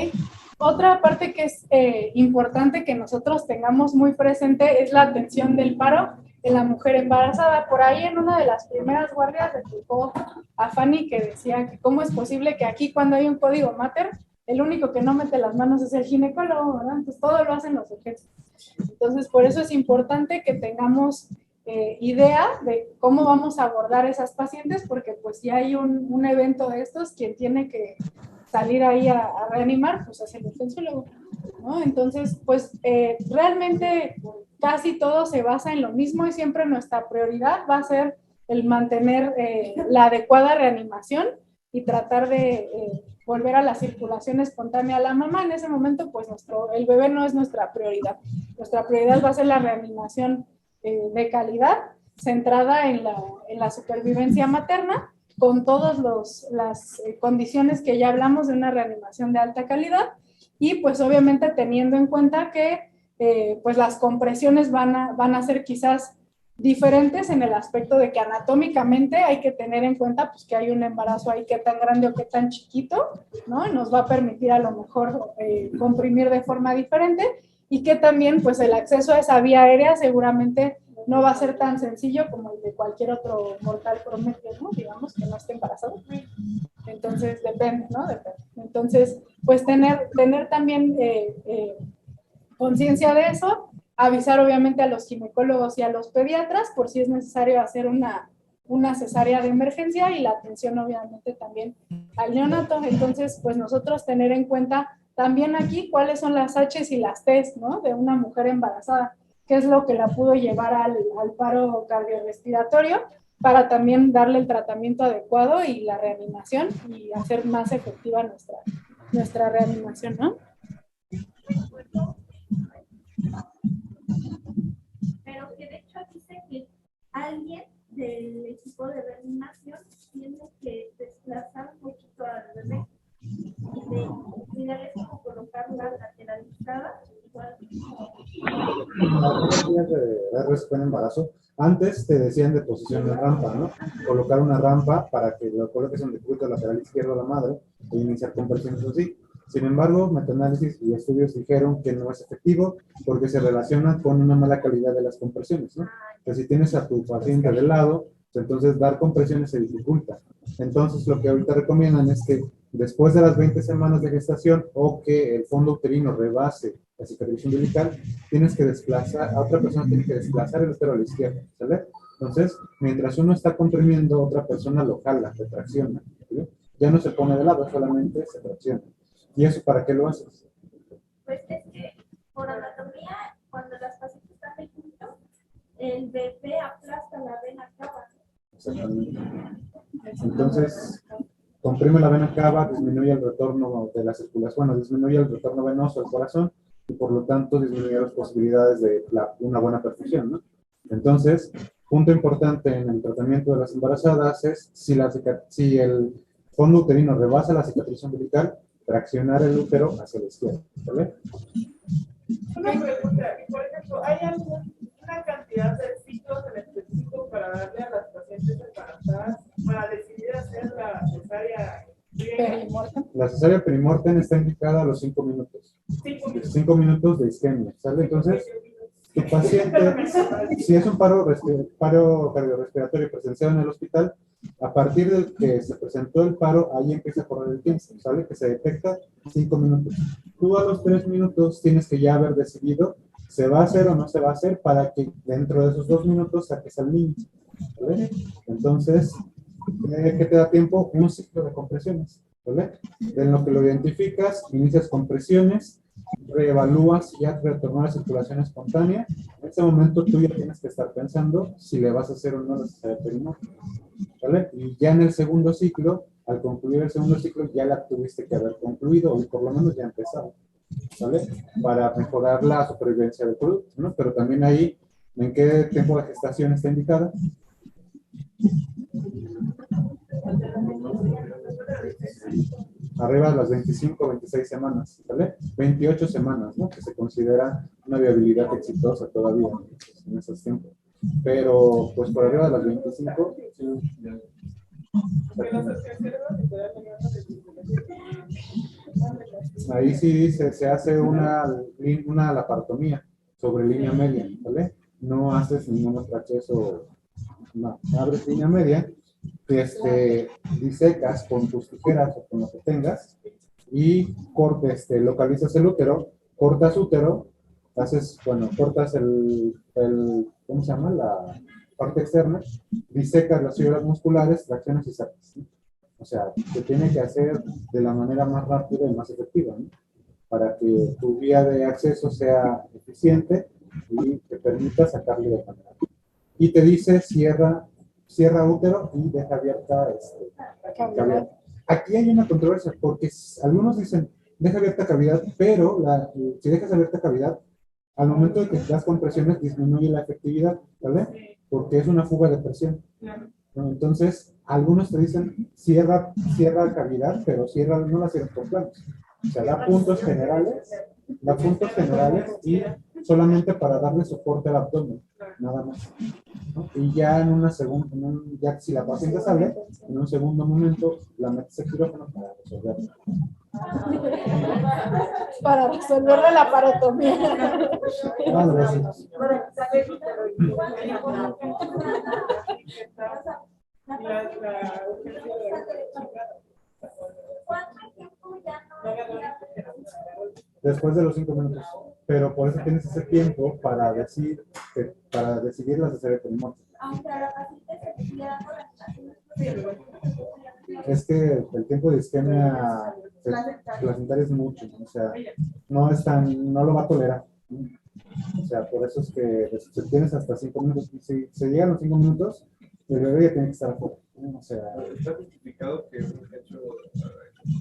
Otra parte que es importante que nosotros tengamos muy presente es la atención del paro en la mujer embarazada. Por ahí en una de las primeras guardias le tocó a Fanny que decía que cómo es posible que aquí cuando hay un código mater, el único que no mete las manos es el ginecólogo, ¿verdad? Entonces todo lo hacen los urgencias. Entonces por eso es importante que tengamos idea de cómo vamos a abordar esas pacientes, porque pues si hay un evento de estos, quien tiene que salir ahí a reanimar, pues es el urgenciólogo, ¿no? Entonces, pues realmente casi todo se basa en lo mismo y siempre nuestra prioridad va a ser el mantener la adecuada reanimación y tratar de volver a la circulación espontánea a la mamá. En ese momento, pues el bebé no es nuestra prioridad. Nuestra prioridad va a ser la reanimación de calidad, centrada en la supervivencia materna, con todas las condiciones que ya hablamos de una reanimación de alta calidad y pues obviamente teniendo en cuenta que pues las compresiones van a ser quizás diferentes en el aspecto de que anatómicamente hay que tener en cuenta pues que hay un embarazo ahí que tan grande o que tan chiquito, ¿no? Nos va a permitir a lo mejor comprimir de forma diferente y que también pues el acceso a esa vía aérea seguramente no va a ser tan sencillo como el de cualquier otro mortal promedio, ¿no? Digamos que no esté embarazado. Entonces, depende, ¿no? Depende. Entonces, pues tener también conciencia de eso, avisar obviamente a los ginecólogos y a los pediatras por si es necesario hacer una cesárea de emergencia y la atención obviamente también al neonato. Entonces, pues nosotros tener en cuenta también aquí cuáles son las H's y las T's, ¿no? De una mujer embarazada, qué es lo que la pudo llevar al paro cardiorrespiratorio para también darle el tratamiento adecuado y la reanimación y hacer más efectiva nuestra reanimación, ¿no? Pero que de hecho dice que alguien del equipo de reanimación tiene que desplazar un poquito al bebé y de cuidar es como colocarla lateralizada. Algunos días de dar respuesta en embarazo, antes te decían de posición de rampa, ¿no? Colocar una rampa para que lo coloques en el decúbito lateral izquierdo a la madre e iniciar compresiones así. Sin embargo, metaanálisis y estudios dijeron que no es efectivo porque se relaciona con una mala calidad de las compresiones, ¿no? Que si tienes a tu paciente de lado, entonces dar compresiones se dificulta. Entonces, lo que ahorita recomiendan es que después de las 20 semanas de gestación o que el fondo uterino rebase la cicatrización umbilical, tienes que desplazar, a otra persona tiene que desplazar el útero a la izquierda, ¿sale? Entonces, mientras uno está comprimiendo, otra persona lo jala, se tracciona, ¿sí? Ya no se pone de lado, solamente se tracciona. ¿Y eso para qué lo haces? Pues es que por anatomía, cuando las pacientes están de junto, el bebé aplasta la vena cava. Exactamente. Entonces, comprime la vena cava, disminuye el retorno de la circulación, bueno, disminuye el retorno venoso al corazón y por lo tanto disminuye las posibilidades de una buena perfusión, ¿no? Entonces, punto importante en el tratamiento de las embarazadas es si el fondo uterino rebasa la cicatrización umbilical, traccionar el útero hacia la izquierda, ¿vale? Una pregunta, por ejemplo, ¿hay alguna cantidad de ciclos en específico para darle a las pacientes embarazadas para decidir hacer la cesárea? Yo Perimortem. La cesárea perimortem está indicada a los 5 minutos. 5 minutos de isquemia, ¿sale? Entonces, tu paciente, si es un paro cardiorrespiratorio presenciado en el hospital, a partir del que se presentó el paro, ahí empieza a correr el tiempo, ¿sale? Que se detecta 5 minutos. Tú a los 3 minutos tienes que ya haber decidido se va a hacer o no se va a hacer para que dentro de esos 2 minutos saques al niño, ¿vale? Entonces, ¿qué te da tiempo? Un ciclo de compresiones, ¿vale? En lo que lo identificas, inicias compresiones, reevalúas si ya retornó la circulación espontánea. En ese momento tú ya tienes que estar pensando si le vas a hacer o no la cesárea perimortem, ¿vale? Y ya en el segundo ciclo, al concluir el segundo ciclo, ya la tuviste que haber concluido o por lo menos ya empezado, ¿vale? Para mejorar la supervivencia del producto, ¿no? Pero también ahí, ¿en qué tiempo de gestación está indicada? Arriba de las 25 o 26 semanas, ¿vale? 28 semanas, ¿no? Que se considera una viabilidad exitosa todavía en esos tiempos. Pero, pues por arriba de las 25, sí, ya. Ahí sí se hace una laparotomía sobre línea media, ¿vale? No haces ningún otro acceso, no, abres línea media, disecas con tus tijeras o con lo que tengas y localizas el útero, cortas útero, haces, bueno, cortas ¿cómo se llama? La parte externa, disecas las fibras musculares, tracciones y sacas, ¿no? O sea, se tiene que hacer de la manera más rápida y más efectiva, ¿no? Para que tu vía de acceso sea eficiente y te permita sacarle de manera. Y te dice cierra útero y deja abierta cavidad. Aquí hay una controversia porque algunos dicen deja abierta cavidad, pero si dejas abierta cavidad, al momento de que das compresiones disminuye la efectividad, ¿vale? Porque es una fuga de presión. ¿No? Entonces, algunos te dicen cierra cavidad, pero no la cierras con planos. O sea, da puntos generales y solamente para darle soporte al abdomen, nada más, ¿no? Y ya en una segunda, ya si la paciente sale, en un segundo momento la metes al quirófano para resolverlo. Para resolver la laparotomía. Después de los 5 minutos. Pero por eso tienes ese tiempo para decidir la cesárea perimortem. Es que el tiempo de isquemia placentaria es mucho, o sea, no lo va a tolerar. O sea, por eso es que si tienes hasta 5 minutos, si se llegan los 5 minutos, el bebé ya tiene que estar afuera. O sea, ¿está justificado que un hecho?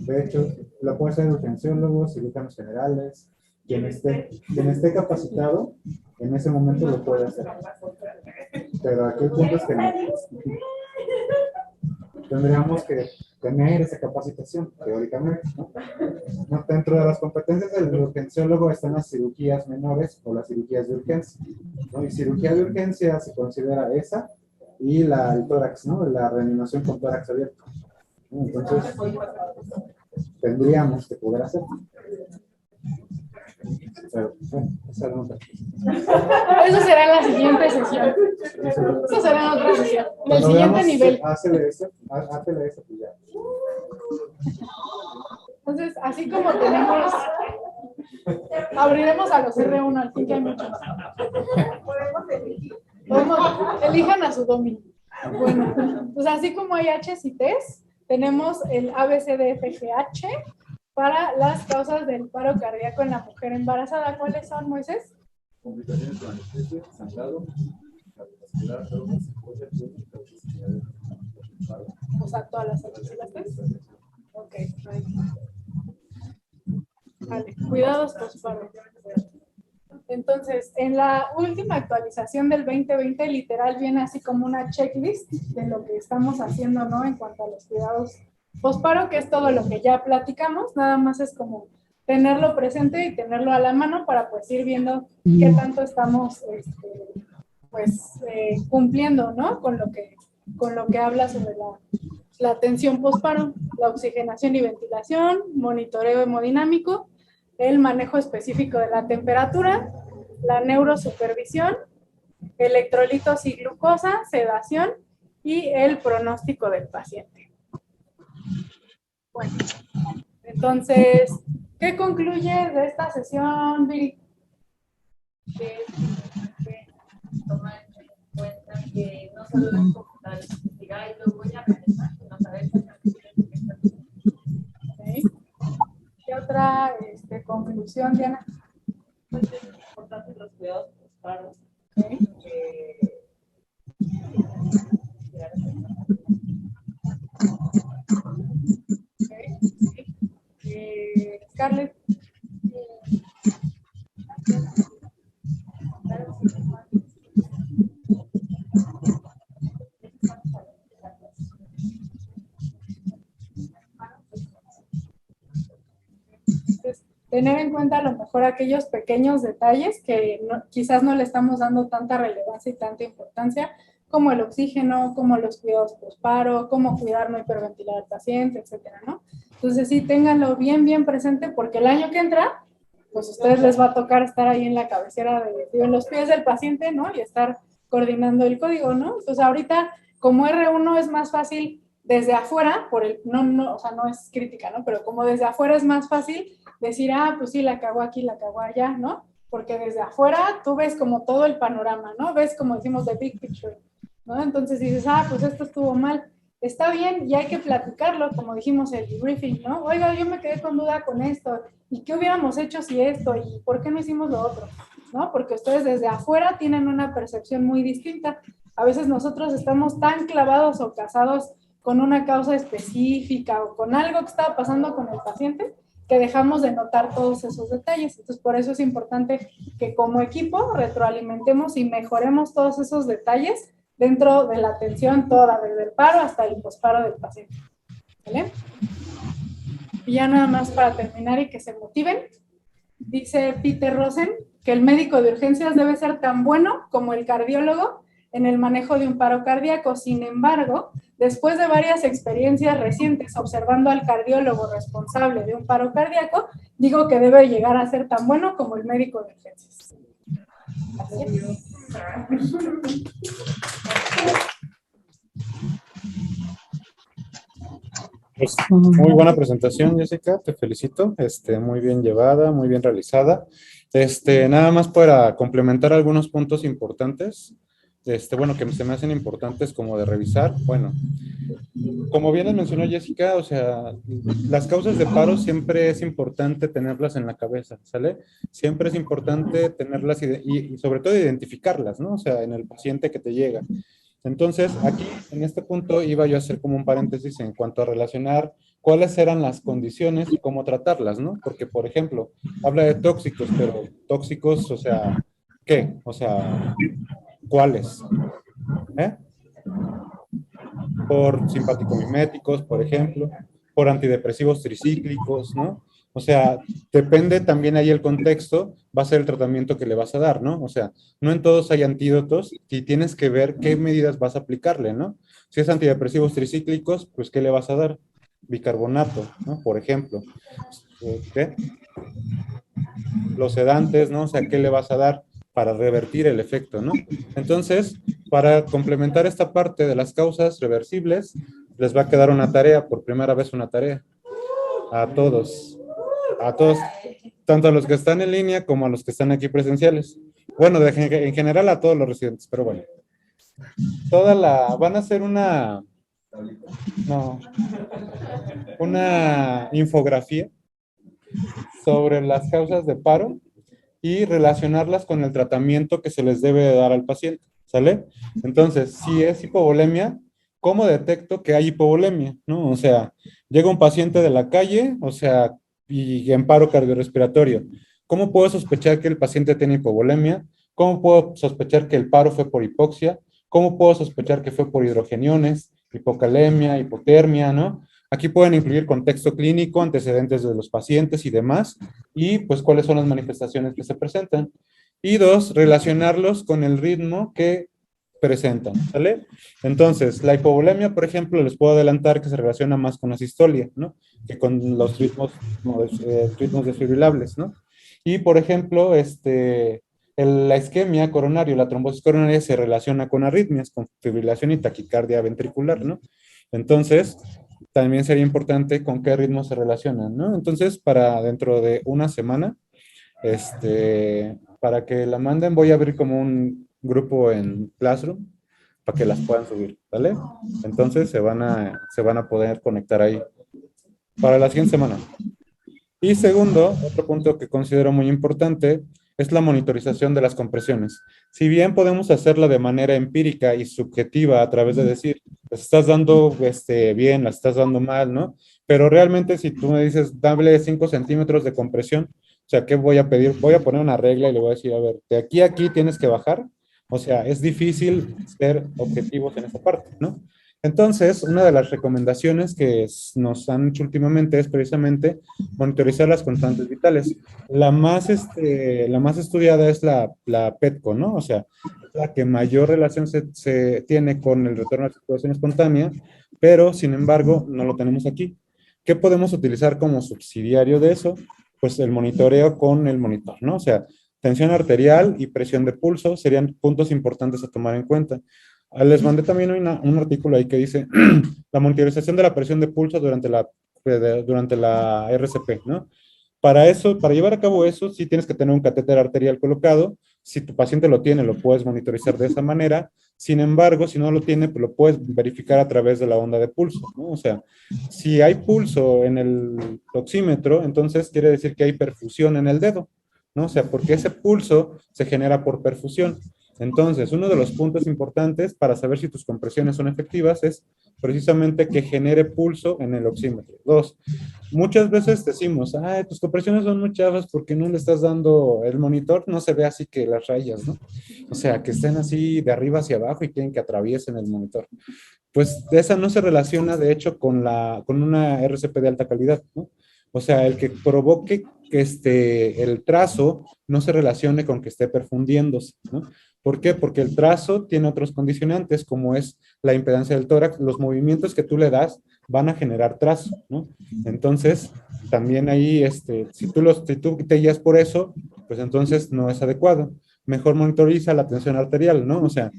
De hecho, lo puede hacer urgenciólogos, cirujanos generales, quien esté capacitado, en ese momento lo puede hacer. Pero aquí el punto es que no. Tendríamos que tener esa capacitación, teóricamente, ¿no? Dentro de las competencias del urgenciólogo están las cirugías menores o las cirugías de urgencia, ¿no? Y cirugía de urgencia se considera esa y el tórax, ¿no? La reanimación con tórax abierto. Entonces, tendríamos que poder hacerlo. Pero, bueno, eso será en la siguiente sesión. Eso será en otra sesión. En el siguiente nivel. Hazle eso, pues ya. Entonces, así como tenemos, abriremos a los R1, al fin que hay muchos. Elijan a su dominio. Bueno, pues así como hay H's y T's, tenemos el ABCDFGH para las causas del paro cardíaco en la mujer embarazada. ¿Cuáles son, Moisés? Complicaciones con anestesia, sangrado, cardiovascular, O sea, todas las H's y las T's. Ok. Vale, cuidados posparo. Entonces, en la última actualización del 2020, literal viene así como una checklist de lo que estamos haciendo, ¿no? En cuanto a los cuidados posparo, que es todo lo que ya platicamos, nada más es como tenerlo presente y tenerlo a la mano para pues ir viendo qué tanto estamos cumpliendo, ¿no? Con lo que habla sobre la atención posparo. la oxigenación y ventilación, monitoreo hemodinámico, el manejo específico de la temperatura, la neurosupervisión, electrolitos y glucosa, sedación y el pronóstico del paciente. Bueno, entonces, ¿qué concluye de esta sesión, Viri? Que tomar en cuenta que no solo es como tal investigar y luego voy a realizar, sino saber exactamente qué está haciendo. ¿Okay? ¿Qué otra conclusión, Diana? Pues es importante los cuidados postparos. ¿Okay? Scarlett. Tener en cuenta a lo mejor aquellos pequeños detalles que quizás no le estamos dando tanta relevancia y tanta importancia, como el oxígeno, como los cuidados postparo, cómo cuidar, no hiperventilar al paciente, etcétera, ¿no? Entonces sí, ténganlo bien, bien presente, porque el año que entra, pues a ustedes les va a tocar estar ahí en la cabecera, en los pies del paciente, ¿no? Y estar coordinando el código, ¿no? Entonces ahorita, como R1 es más fácil desde afuera, o sea, no es crítica, ¿no? Pero como desde afuera es más fácil decir, pues sí, la cagó aquí, la cagó allá, ¿no? Porque desde afuera tú ves como todo el panorama, ¿no? Ves, como decimos, the big picture, ¿no? Entonces dices, pues esto estuvo mal. Está bien y hay que platicarlo, como dijimos el debriefing, ¿no? Oiga, yo me quedé con duda con esto, ¿y qué hubiéramos hecho si esto? ¿Y por qué no hicimos lo otro? ¿No? Porque ustedes desde afuera tienen una percepción muy distinta. A veces nosotros estamos tan clavados o casados con una causa específica o con algo que estaba pasando con el paciente, que dejamos de notar todos esos detalles. Entonces, por eso es importante que como equipo retroalimentemos y mejoremos todos esos detalles dentro de la atención toda, desde el paro hasta el posparo del paciente. ¿Vale? Y ya nada más para terminar y que se motiven, dice Peter Rosen que el médico de urgencias debe ser tan bueno como el cardiólogo en el manejo de un paro cardíaco. Sin embargo, después de varias experiencias recientes observando al cardiólogo responsable de un paro cardíaco, digo que debe llegar a ser tan bueno como el médico de urgencias. Así es. Pues, muy buena presentación, Jessica, te felicito, muy bien llevada, muy bien realizada. Nada más para complementar algunos puntos importantes, bueno, que se me hacen importantes como de revisar. Bueno, como bien les mencionó Jessica, o sea, las causas de paro siempre es importante tenerlas en la cabeza, ¿sale? Siempre es importante tenerlas y sobre todo identificarlas, ¿no? O sea, en el paciente que te llega. Entonces, aquí, en este punto, iba yo a hacer como un paréntesis en cuanto a relacionar cuáles eran las condiciones y cómo tratarlas, ¿no? Porque, por ejemplo, habla de tóxicos, pero tóxicos, o sea, ¿qué? O sea, ¿cuáles? Por simpaticomiméticos, por ejemplo, por antidepresivos tricíclicos, ¿no? O sea, depende también ahí el contexto, va a ser el tratamiento que le vas a dar, ¿no? O sea, no en todos hay antídotos y tienes que ver qué medidas vas a aplicarle, ¿no? Si es antidepresivos tricíclicos, pues ¿qué le vas a dar? Bicarbonato, ¿no? Por ejemplo. ¿Qué? Los sedantes, ¿no? O sea, ¿qué le vas a dar para revertir el efecto, ¿no? Entonces, para complementar esta parte de las causas reversibles, les va a quedar una tarea, por primera vez una tarea. A todos, tanto a los que están en línea como a los que están aquí presenciales. Bueno, en general a todos los residentes, pero bueno. Van a hacer una infografía sobre las causas de paro y relacionarlas con el tratamiento que se les debe de dar al paciente, ¿sale? Entonces, si es hipovolemia, ¿cómo detecto que hay hipovolemia? ¿No? O sea, llega un paciente de la calle, o sea, y en paro cardiorrespiratorio. ¿Cómo puedo sospechar que el paciente tiene hipovolemia? ¿Cómo puedo sospechar que el paro fue por hipoxia? ¿Cómo puedo sospechar que fue por hidrogeniones, hipocalemia, hipotermia, ¿no? Aquí pueden incluir contexto clínico, antecedentes de los pacientes y demás, y pues cuáles son las manifestaciones que se presentan. Y dos, relacionarlos con el ritmo que presentan, ¿sale? Entonces, la hipovolemia, por ejemplo, les puedo adelantar que se relaciona más con la sistolia, ¿no? Que con los ritmos, ritmos desfibrilables, ¿no? Y, por ejemplo, la isquemia coronaria, la trombosis coronaria se relaciona con arritmias, con fibrilación y taquicardia ventricular, ¿no? Entonces, también sería importante con qué ritmo se relacionan, ¿no? Entonces, para dentro de una semana, para que la manden, voy a abrir como un grupo en Classroom para que las puedan subir, ¿vale? Entonces se van a poder conectar ahí para la siguiente semana. Y segundo, otro punto que considero muy importante es la monitorización de las compresiones. Si bien podemos hacerla de manera empírica y subjetiva a través de decir, las estás dando bien, las estás dando mal, ¿no? Pero realmente si tú me dices, dame 5 centímetros de compresión, o sea, ¿qué voy a pedir? Voy a poner una regla y le voy a decir, a ver, de aquí a aquí tienes que bajar. O sea, es difícil ser objetivos en esa parte, ¿no? Entonces, una de las recomendaciones que nos han hecho últimamente es precisamente monitorizar las constantes vitales. La más estudiada es la PETCO, ¿no? O sea, la que mayor relación se tiene con el retorno a la circulación espontánea, pero sin embargo no lo tenemos aquí. ¿Qué podemos utilizar como subsidiario de eso? Pues el monitoreo con el monitor, ¿no? O sea, tensión arterial y presión de pulso serían puntos importantes a tomar en cuenta. Les mandé también un artículo ahí que dice la monitorización de la presión de pulso durante la RCP, ¿no? Para eso, para llevar a cabo eso, sí tienes que tener un catéter arterial colocado. Si tu paciente lo tiene, lo puedes monitorizar de esa manera. Sin embargo, si no lo tiene, pues lo puedes verificar a través de la onda de pulso, ¿no? O sea, si hay pulso en el oxímetro, entonces quiere decir que hay perfusión en el dedo, ¿no? O sea, porque ese pulso se genera por perfusión. Entonces, uno de los puntos importantes para saber si tus compresiones son efectivas es precisamente que genere pulso en el oxímetro. 2, muchas veces decimos, ay, tus compresiones son muy chafas porque no le estás dando el monitor, no se ve así que las rayas, ¿no? O sea, que estén así de arriba hacia abajo y quieren que atraviesen el monitor. Pues esa no se relaciona, de hecho, con una RCP de alta calidad, ¿no? O sea, el que provoque que el trazo no se relacione con que esté perfundiéndose, ¿no? ¿Por qué? Porque el trazo tiene otros condicionantes, como es la impedancia del tórax. Los movimientos que tú le das van a generar trazo, ¿no? Entonces, también ahí, si tú te guías por eso, pues entonces no es adecuado. Mejor monitoriza la tensión arterial, ¿no? O sea,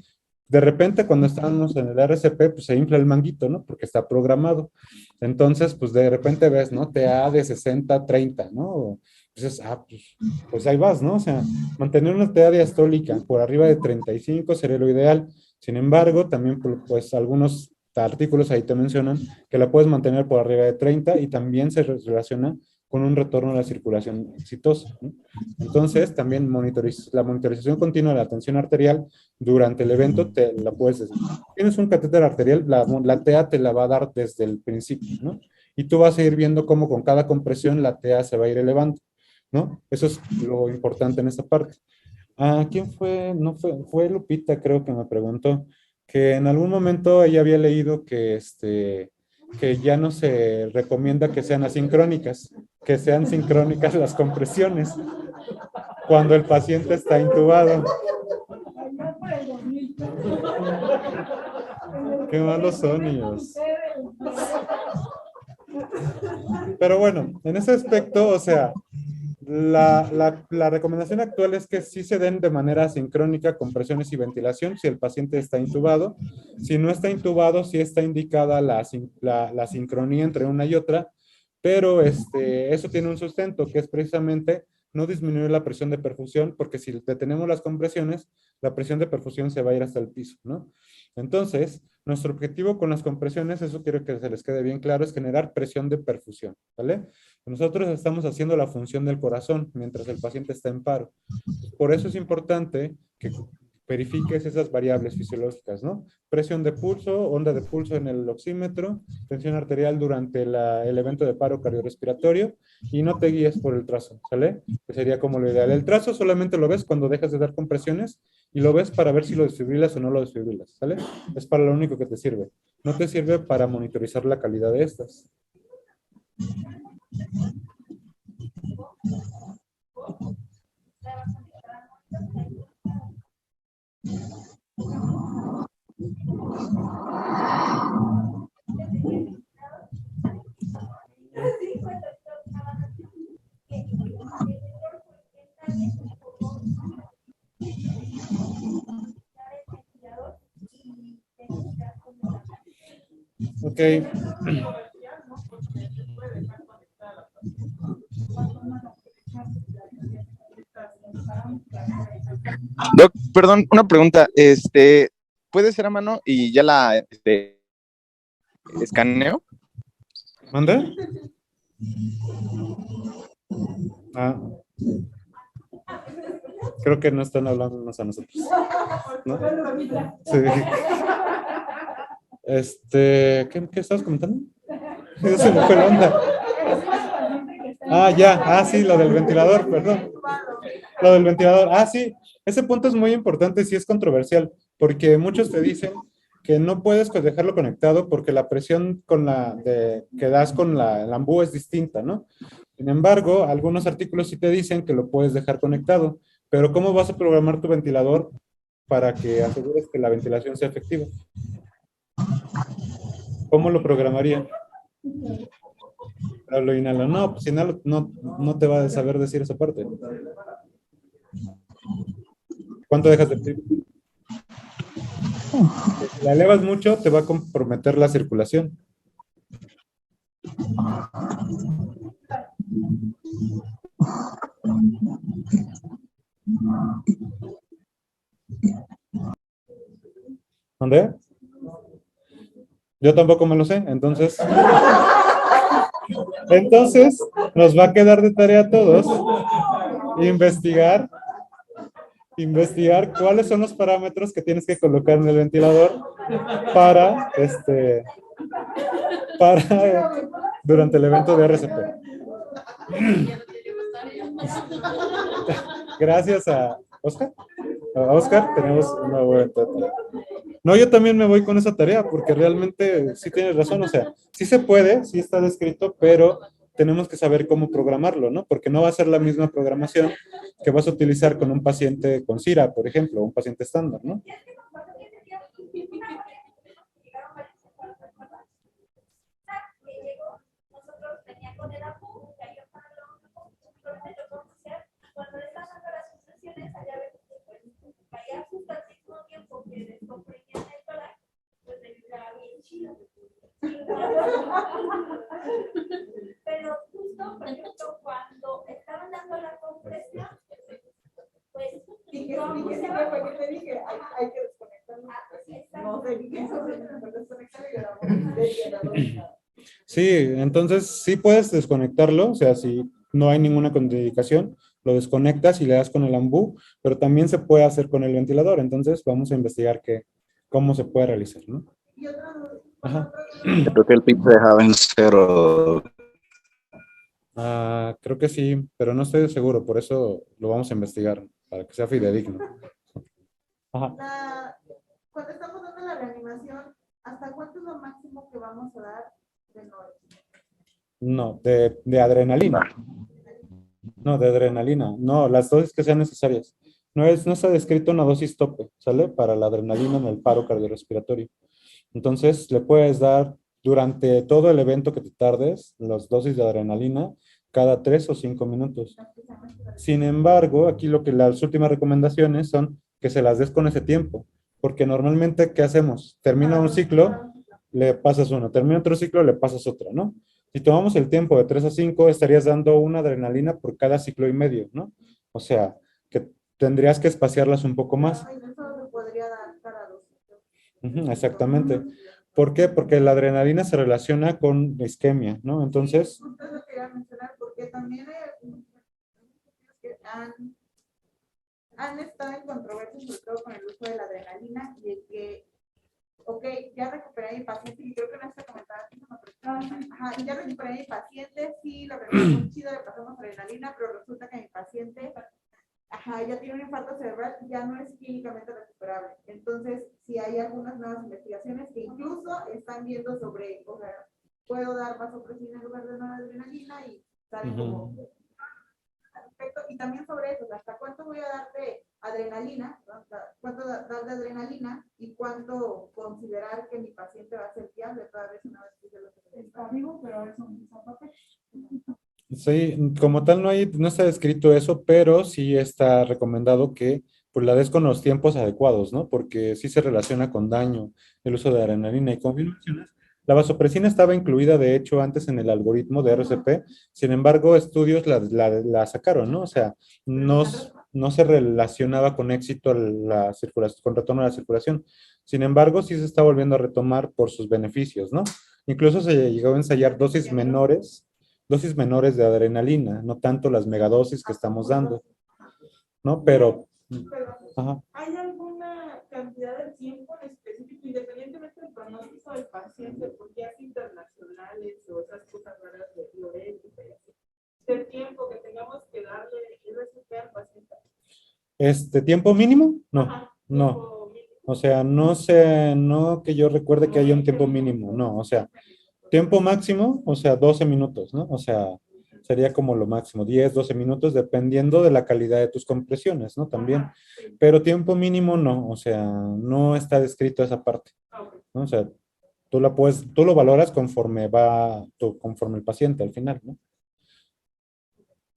de repente cuando estamos en el RCP, pues se infla el manguito, ¿no? Porque está programado. Entonces, pues de repente ves, ¿no? TA de 60-30, ¿no? Entonces, pues ahí vas, ¿no? O sea, mantener una TA diastólica por arriba de 35 sería lo ideal. Sin embargo, también, pues algunos artículos ahí te mencionan que la puedes mantener por arriba de 30 y también se relaciona con un retorno a la circulación exitosa, ¿no? Entonces, también la monitorización continua de la tensión arterial durante el evento te la puedes decir. Tienes un catéter arterial, la TA te la va a dar desde el principio, ¿no? Y tú vas a ir viendo cómo con cada compresión la TA se va a ir elevando, ¿no? Eso es lo importante en esta parte. ¿Quién fue? No fue Lupita, creo que me preguntó que en algún momento ella había leído que ya no se recomienda que sean asincrónicas, que sean sincrónicas las compresiones cuando el paciente está intubado. Qué malos son ellos. Pero bueno, en ese aspecto, o sea, la recomendación actual es que sí se den de manera sincrónica compresiones y ventilación si el paciente está intubado. Si no está intubado, sí está indicada la sincronía entre una y otra, pero eso tiene un sustento que es precisamente no disminuir la presión de perfusión, porque si detenemos las compresiones, la presión de perfusión se va a ir hasta el piso, ¿no? Entonces, nuestro objetivo con las compresiones, eso quiero que se les quede bien claro, es generar presión de perfusión, ¿vale? Nosotros estamos haciendo la función del corazón mientras el paciente está en paro. Por eso es importante que verifiques esas variables fisiológicas, ¿no? Presión de pulso, onda de pulso en el oxímetro, tensión arterial durante el evento de paro cardiorrespiratorio y no te guíes por el trazo, ¿sale? Que sería como lo ideal. El trazo solamente lo ves cuando dejas de dar compresiones y lo ves para ver si lo desfibrilas o no lo desfibrilas, ¿sale? Es para lo único que te sirve. No te sirve para monitorizar la calidad de estas. Ok. Doc, perdón, una pregunta. ¿Puede ser a mano y ya la escaneo? ¿Mande? Ah. Creo que no están hablándonos a nosotros, ¿no? Sí. ¿Qué estabas comentando? Se me fue la onda. Ah, ya. Ah, sí, lo del ventilador, perdón. Lo del ventilador. Ah, sí. Ese punto es muy importante, sí es controversial, porque muchos te dicen que no puedes dejarlo conectado porque la presión que das con el ambú es distinta, ¿no? Sin embargo, algunos artículos sí te dicen que lo puedes dejar conectado, pero ¿cómo vas a programar tu ventilador para que asegures que la ventilación sea efectiva? ¿Cómo lo programaría? Lo inhalo. No, pues inhalo, no te va a saber decir esa parte. ¿Cuánto dejas de pedir? Si la elevas mucho, te va a comprometer la circulación. ¿Dónde? Yo tampoco me lo sé, entonces nos va a quedar de tarea a todos investigar cuáles son los parámetros que tienes que colocar en el ventilador para durante el evento de RCP. Gracias a Oscar. A Oscar tenemos una buena tarea. No, yo también me voy con esa tarea porque realmente sí tienes razón, o sea, sí se puede, sí está descrito, pero tenemos que saber cómo programarlo, ¿no? Porque no va a ser la misma programación que vas a utilizar con un paciente con CIRA, por ejemplo, o un paciente estándar, ¿no? Cuando están dando las sucesiones, allá ven que caía justo al mismo tiempo que descomprimían el tórax, pues me quedaba bien chido. Pero justo, por ejemplo, cuando estaban dando la compresión, pues dije, te dije, hay que desconectarlo. No sé, dije, Sí, entonces sí puedes desconectarlo, o sea, si no hay ninguna contraindicación, lo desconectas y le das con el ambú, pero también se puede hacer con el ventilador, entonces vamos a investigar cómo se puede realizar, ¿no? Ajá. Creo que el PIB se dejaba en 0. Ah, creo que sí, pero no estoy seguro, por eso lo vamos a investigar, para que sea fidedigno. Ajá. Cuando estamos dando la reanimación, ¿hasta cuánto es lo máximo que vamos a dar de noche? No, de adrenalina. No, de adrenalina. No, las dosis que sean necesarias. No está descrito una dosis tope, ¿sale? Para la adrenalina en el paro cardiorrespiratorio. Entonces, le puedes dar durante todo el evento que te tardes, las dosis de adrenalina, cada 3 o 5 minutos. Sin embargo, aquí las últimas recomendaciones son que se las des con ese tiempo. Porque normalmente, ¿qué hacemos? Termina un ciclo, le pasas uno. Termina otro ciclo, le pasas otro, ¿no? Si tomamos el tiempo de 3 a 5, estarías dando una adrenalina por cada ciclo y medio, ¿no? O sea, que tendrías que espaciarlas un poco más. Exactamente. ¿Por qué? Porque la adrenalina se relaciona con isquemia, ¿no? Entonces... Justo eso quería mencionar, porque también hay que han estado en controversia, sobre todo con el uso de la adrenalina, y el que, ok, ya recuperé a mi paciente, y creo que no está comentando, ajá, ya recuperé a mi paciente, sí, lo recuperé muy chido, le pasamos adrenalina, pero resulta que mi paciente, ajá, ya tiene un infarto cerebral, ya no es clínicamente recuperable. Entonces, sí hay algunas nuevas investigaciones que incluso están viendo sobre, o sea, puedo dar vasopresina en lugar de una adrenalina y saben cómo. Y también sobre eso, hasta cuánto voy a dar de adrenalina, cuánto dar de adrenalina y cuánto considerar que mi paciente va a ser viable toda vez una vez que se lo Está vivo, pero ahora es un papel. Sí, como tal no está escrito eso, pero sí está recomendado que pues la des con los tiempos adecuados, ¿no? Porque sí se relaciona con daño el uso de adrenalina y como bien mencionas, la vasopresina estaba incluida de hecho antes en el algoritmo de RCP, sin embargo estudios la sacaron, ¿no? O sea, no, no se relacionaba con éxito la circulación, con retorno a la circulación. Sin embargo, sí se está volviendo a retomar por sus beneficios, ¿no? Incluso se llegó a ensayar dosis menores de adrenalina, no tanto las megadosis que estamos dando, ¿no? Pero, ajá. ¿Hay alguna cantidad de tiempo en específico, independientemente del pronóstico del paciente, por guías internacionales o esas cosas raras de bioética, del tiempo que tengamos que darle RCP al paciente? ¿Tiempo mínimo? No, Ajá, no. tiempo mínimo. O sea, no sé, no que yo recuerde que haya un tiempo mínimo, no, o sea, tiempo máximo, o sea, 12 minutos, ¿no? O sea, sería como lo máximo, 10, 12 minutos, dependiendo de la calidad de tus compresiones, ¿no? También. Pero tiempo mínimo no, o sea, no está descrito esa parte, ¿no? O sea, tú lo valoras conforme conforme el paciente al final, ¿no?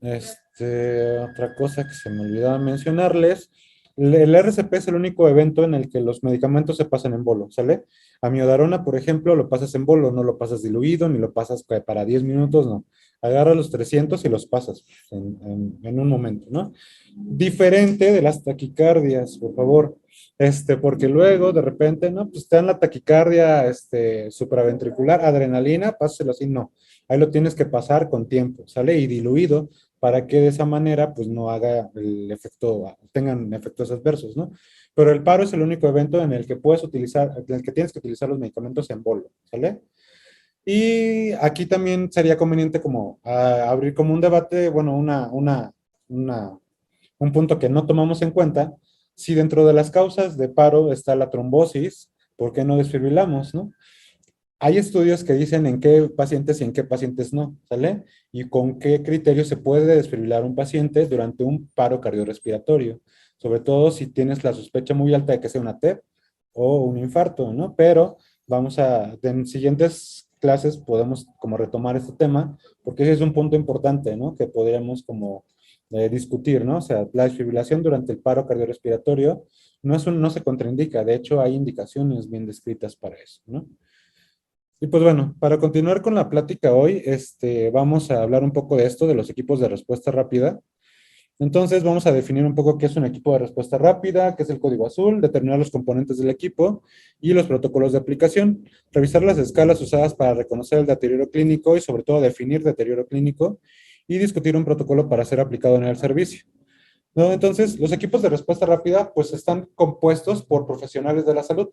Otra cosa que se me olvidaba mencionarles, el RCP es el único evento en el que los medicamentos se pasan en bolo, ¿sale? Amiodarona, por ejemplo, lo pasas en bolo, no lo pasas diluido, ni lo pasas para 10 minutos, no. Agarras los 300 y los pasas en un momento, ¿no? Diferente de las taquicardias, por favor, porque luego de repente, no, pues te dan la taquicardia, supraventricular, adrenalina, páselo así, no. Ahí lo tienes que pasar con tiempo, ¿sale? Y diluido para que de esa manera pues no haga el efecto, tengan efectos adversos, ¿no? Pero el paro es el único evento en el que puedes utilizar, en el que tienes que utilizar los medicamentos en bolo, ¿sale? Y aquí también sería conveniente como abrir como un debate, bueno, un punto que no tomamos en cuenta, si dentro de las causas de paro está la trombosis, ¿por qué no desfibrilamos, no? Hay estudios que dicen en qué pacientes y en qué pacientes no, ¿sale? Y con qué criterio se puede desfibrilar un paciente durante un paro cardiorrespiratorio, sobre todo si tienes la sospecha muy alta de que sea una TEP o un infarto, ¿no? Pero en siguientes clases podemos como retomar este tema, porque ese es un punto importante, ¿no? Que podríamos como discutir, ¿no? O sea, la desfibrilación durante el paro cardiorrespiratorio no se contraindica, de hecho hay indicaciones bien descritas para eso, ¿no? Y pues bueno, para continuar con la plática hoy, vamos a hablar un poco de esto, de los equipos de respuesta rápida. Entonces vamos a definir un poco qué es un equipo de respuesta rápida, qué es el código azul, determinar los componentes del equipo y los protocolos de aplicación, revisar las escalas usadas para reconocer el deterioro clínico y sobre todo definir deterioro clínico y discutir un protocolo para ser aplicado en el servicio. ¿No? Entonces, los equipos de respuesta rápida pues están compuestos por profesionales de la salud.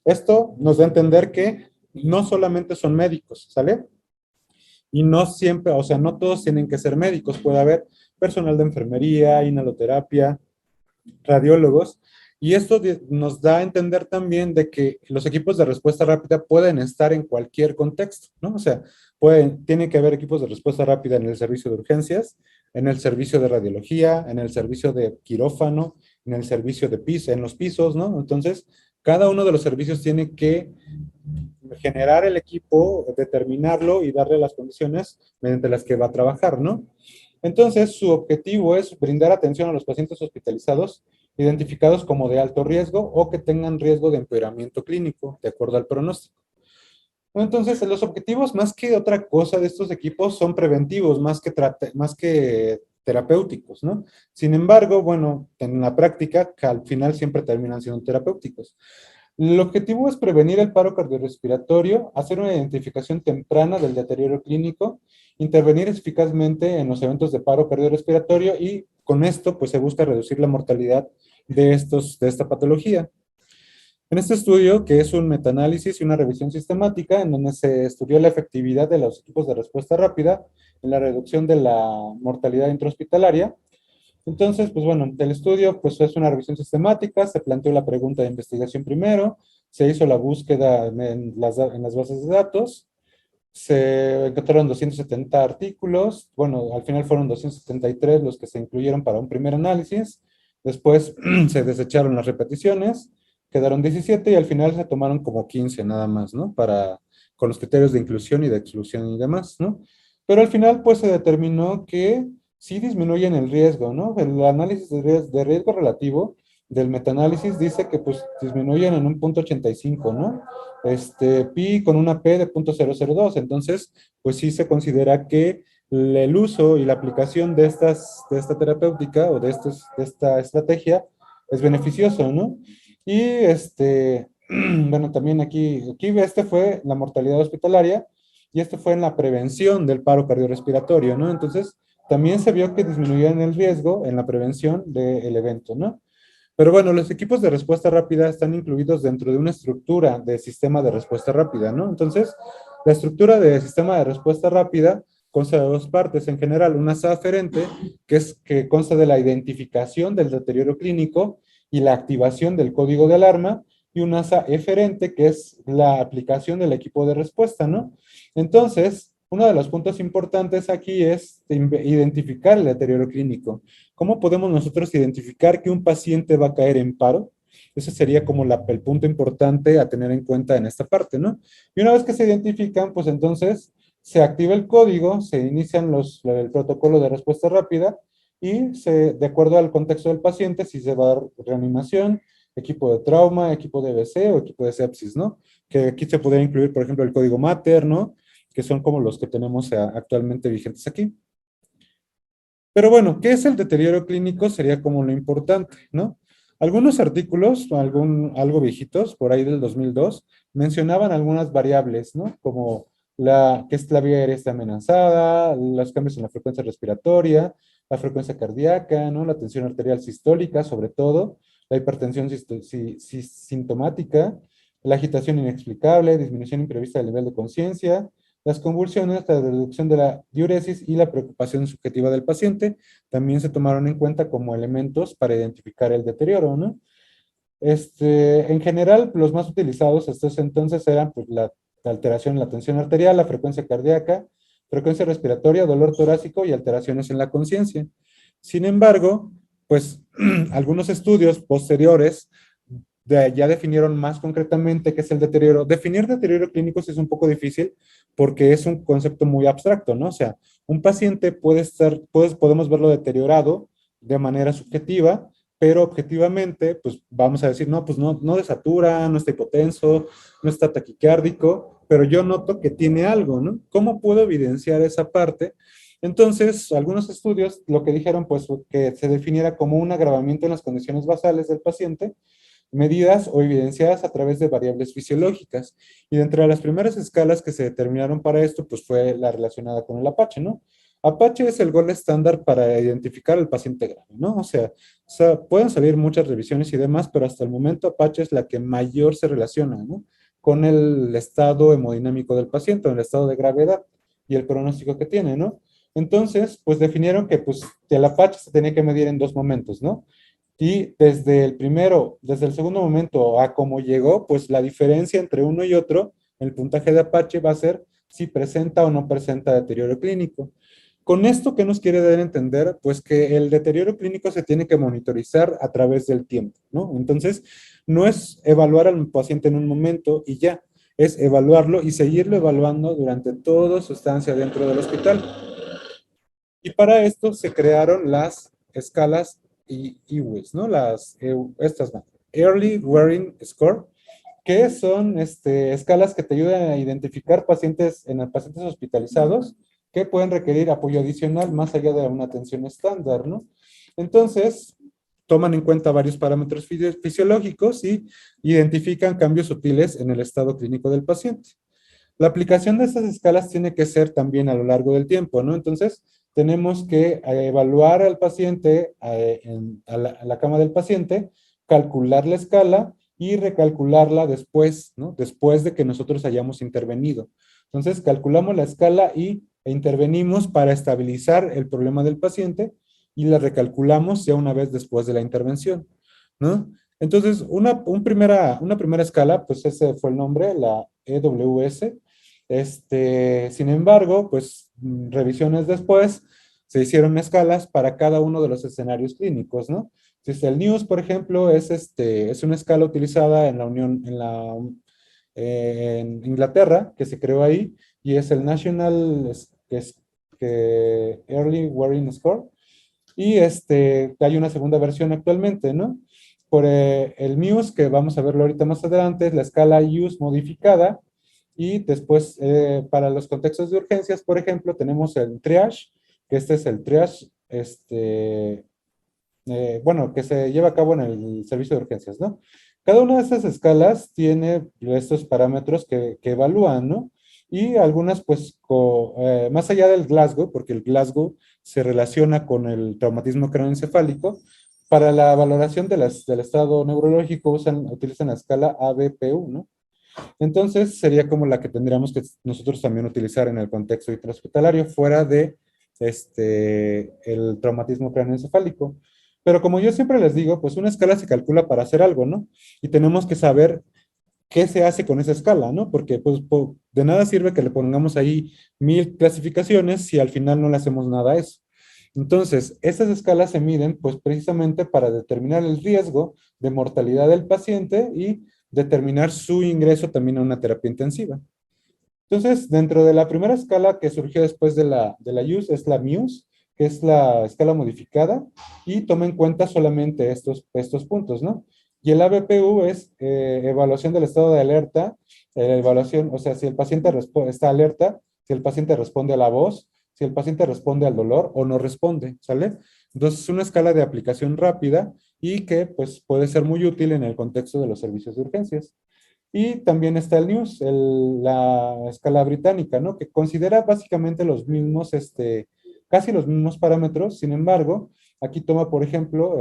Esto nos da a entender que no solamente son médicos, ¿sale? Y no siempre, o sea, no todos tienen que ser médicos, puede haber personal de enfermería, inhaloterapia, radiólogos, y esto nos da a entender también de que los equipos de respuesta rápida pueden estar en cualquier contexto, ¿no? O sea, tiene que haber equipos de respuesta rápida en el servicio de urgencias, en el servicio de radiología, en el servicio de quirófano, en el servicio de piso, en los pisos, ¿no? Entonces, cada uno de los servicios tiene que generar el equipo, determinarlo y darle las condiciones mediante las que va a trabajar, ¿no? Entonces, su objetivo es brindar atención a los pacientes hospitalizados identificados como de alto riesgo o que tengan riesgo de empeoramiento clínico, de acuerdo al pronóstico. Entonces, los objetivos, más que otra cosa de estos equipos, son preventivos, más que terapéuticos, ¿no? Sin embargo, bueno, en la práctica, que al final siempre terminan siendo terapéuticos. El objetivo es prevenir el paro cardiorrespiratorio, hacer una identificación temprana del deterioro clínico, intervenir eficazmente en los eventos de paro cardiorrespiratorio y con esto pues se busca reducir la mortalidad de esta patología. En este estudio, que es un metaanálisis y una revisión sistemática, en donde se estudió la efectividad de los equipos de respuesta rápida en la reducción de la mortalidad intrahospitalaria. Entonces, pues bueno, el estudio pues es una revisión sistemática, se planteó la pregunta de investigación primero, se hizo la búsqueda en las bases de datos, se encontraron 270 artículos, bueno, al final fueron 273 los que se incluyeron para un primer análisis, Después se desecharon las repeticiones, quedaron 17 y al final se tomaron como 15 nada más, ¿no? Con los criterios de inclusión y de exclusión y demás, ¿no? Pero al final, pues se determinó que sí disminuyen el riesgo, ¿no? El análisis de riesgo relativo del metaanálisis dice que pues disminuyen en un punto 85, ¿no? Pi con una P de 0.002, entonces pues sí se considera que el uso y la aplicación de esta terapéutica o de esta estrategia es beneficioso, ¿no? Y bueno, también aquí este fue la mortalidad hospitalaria y esto fue en la prevención del paro cardiorrespiratorio, ¿no? Entonces, también se vio que disminuían el riesgo en la prevención del evento, ¿no? Pero bueno, los equipos de respuesta rápida están incluidos dentro de una estructura de sistema de respuesta rápida, ¿no? Entonces, la estructura de sistema de respuesta rápida consta de dos partes. En general, una SA aferente, que consta de la identificación del deterioro clínico y la activación del código de alarma, y una SA eferente, que es la aplicación del equipo de respuesta, ¿no? Entonces, uno de los puntos importantes aquí es identificar el deterioro clínico. ¿Cómo podemos nosotros identificar que un paciente va a caer en paro? Ese sería como el punto importante a tener en cuenta en esta parte, ¿no? Y una vez que se identifican, pues entonces se activa el código, se inician el protocolo de respuesta rápida y de acuerdo al contexto del paciente, si se va a dar reanimación, equipo de trauma, equipo de BC o equipo de sepsis, ¿no? Que aquí se podría incluir, por ejemplo, el código Mater, ¿no? Que son como los que tenemos actualmente vigentes aquí. Pero bueno, ¿qué es el deterioro clínico? Sería como lo importante, ¿no? Algunos artículos, algo viejitos, por ahí del 2002, mencionaban algunas variables, ¿no? Como que la vía aérea está amenazada, los cambios en la frecuencia respiratoria, la frecuencia cardíaca, ¿no? La tensión arterial sistólica, sobre todo, la hipertensión sintomática, la agitación inexplicable, disminución imprevista del nivel de conciencia, las convulsiones, la reducción de la diuresis y la preocupación subjetiva del paciente también se tomaron en cuenta como elementos para identificar el deterioro, ¿no? En general, los más utilizados estos entonces eran pues, la alteración en la tensión arterial, la frecuencia cardíaca, frecuencia respiratoria, dolor torácico y alteraciones en la conciencia. Sin embargo, pues algunos estudios posteriores ya definieron más concretamente qué es el deterioro. Definir deterioro clínico sí es un poco difícil porque es un concepto muy abstracto, ¿no? O sea, un paciente podemos verlo deteriorado de manera subjetiva, pero objetivamente, pues vamos a decir, no, pues no desatura, no está hipotenso, no está taquicárdico, pero yo noto que tiene algo, ¿no? ¿Cómo puedo evidenciar esa parte? Entonces, algunos estudios lo que dijeron, pues, que se definiera como un agravamiento en las condiciones basales del paciente, medidas o evidenciadas a través de variables fisiológicas. Y dentro de las primeras escalas que se determinaron para esto, pues fue la relacionada con el Apache, ¿no? Apache es el gol estándar para identificar al paciente grave, ¿no? O sea, pueden salir muchas revisiones y demás, pero hasta el momento Apache es la que mayor se relaciona, ¿no? Con el estado hemodinámico del paciente, el estado de gravedad y el pronóstico que tiene, ¿no? Entonces, pues definieron que pues el Apache se tenía que medir en dos momentos, ¿no? Y desde el segundo momento a cómo llegó, pues la diferencia entre uno y otro, el puntaje de Apache va a ser si presenta o no presenta deterioro clínico. Con esto, ¿qué nos quiere dar a entender? Pues que el deterioro clínico se tiene que monitorizar a través del tiempo, ¿no? Entonces, no es evaluar al paciente en un momento y ya, es evaluarlo y seguirlo evaluando durante toda su estancia dentro del hospital. Y para esto se crearon las escalas EWIS, ¿no? Estas Early Wearing Score, que son escalas que te ayudan a identificar pacientes hospitalizados que pueden requerir apoyo adicional más allá de una atención estándar, ¿no? Entonces, toman en cuenta varios parámetros fisiológicos y identifican cambios sutiles en el estado clínico del paciente. La aplicación de estas escalas tiene que ser también a lo largo del tiempo, ¿no? Entonces, tenemos que evaluar al paciente a la cama del paciente, calcular la escala y recalcularla después, ¿no? Después de que nosotros hayamos intervenido. Entonces, calculamos la escala e intervenimos para estabilizar el problema del paciente y la recalculamos ya una vez después de la intervención, ¿no? Entonces, una primera escala, pues ese fue el nombre, la EWS. Sin embargo, pues revisiones después se hicieron escalas para cada uno de los escenarios clínicos, ¿no? Entonces, el NEWS, por ejemplo, es una escala utilizada en la Unión, en Inglaterra, que se creó ahí, y es el National Early Warning Score, y hay una segunda versión actualmente, ¿no? Por el MUSE, que vamos a verlo ahorita más adelante, es la escala USE modificada, y después para los contextos de urgencias, por ejemplo, tenemos el triage, que este es el triage, bueno, que se lleva a cabo en el servicio de urgencias, ¿no? Cada una de estas escalas tiene estos parámetros que evalúan, ¿no? Y algunas, pues, más allá del Glasgow, porque el Glasgow se relaciona con el traumatismo craneoencefálico, para la valoración del estado neurológico utilizan la escala ABPU, ¿no? Entonces, sería como la que tendríamos que nosotros también utilizar en el contexto intrahospitalario, fuera de el traumatismo craneoencefálico. Pero como yo siempre les digo, pues una escala se calcula para hacer algo, ¿no? Y tenemos que saber qué se hace con esa escala, ¿no? Porque pues de nada sirve que le pongamos ahí 1000 clasificaciones si al final no le hacemos nada a eso. Entonces, estas escalas se miden pues precisamente para determinar el riesgo de mortalidad del paciente y determinar su ingreso también a una terapia intensiva. Entonces, dentro de la primera escala que surgió después de la USE es la MUSE, que es la escala modificada, y toma en cuenta solamente estos puntos, ¿no? Y el ABPU es evaluación del estado de alerta, evaluación, o sea, si el paciente está alerta, si el paciente responde a la voz, si el paciente responde al dolor o no responde, ¿sale? Entonces, es una escala de aplicación rápida y que, pues, puede ser muy útil en el contexto de los servicios de urgencias. Y también está el NEWS, la escala británica, ¿no? Que considera básicamente los mismos, casi los mismos parámetros. Sin embargo, aquí toma, por ejemplo,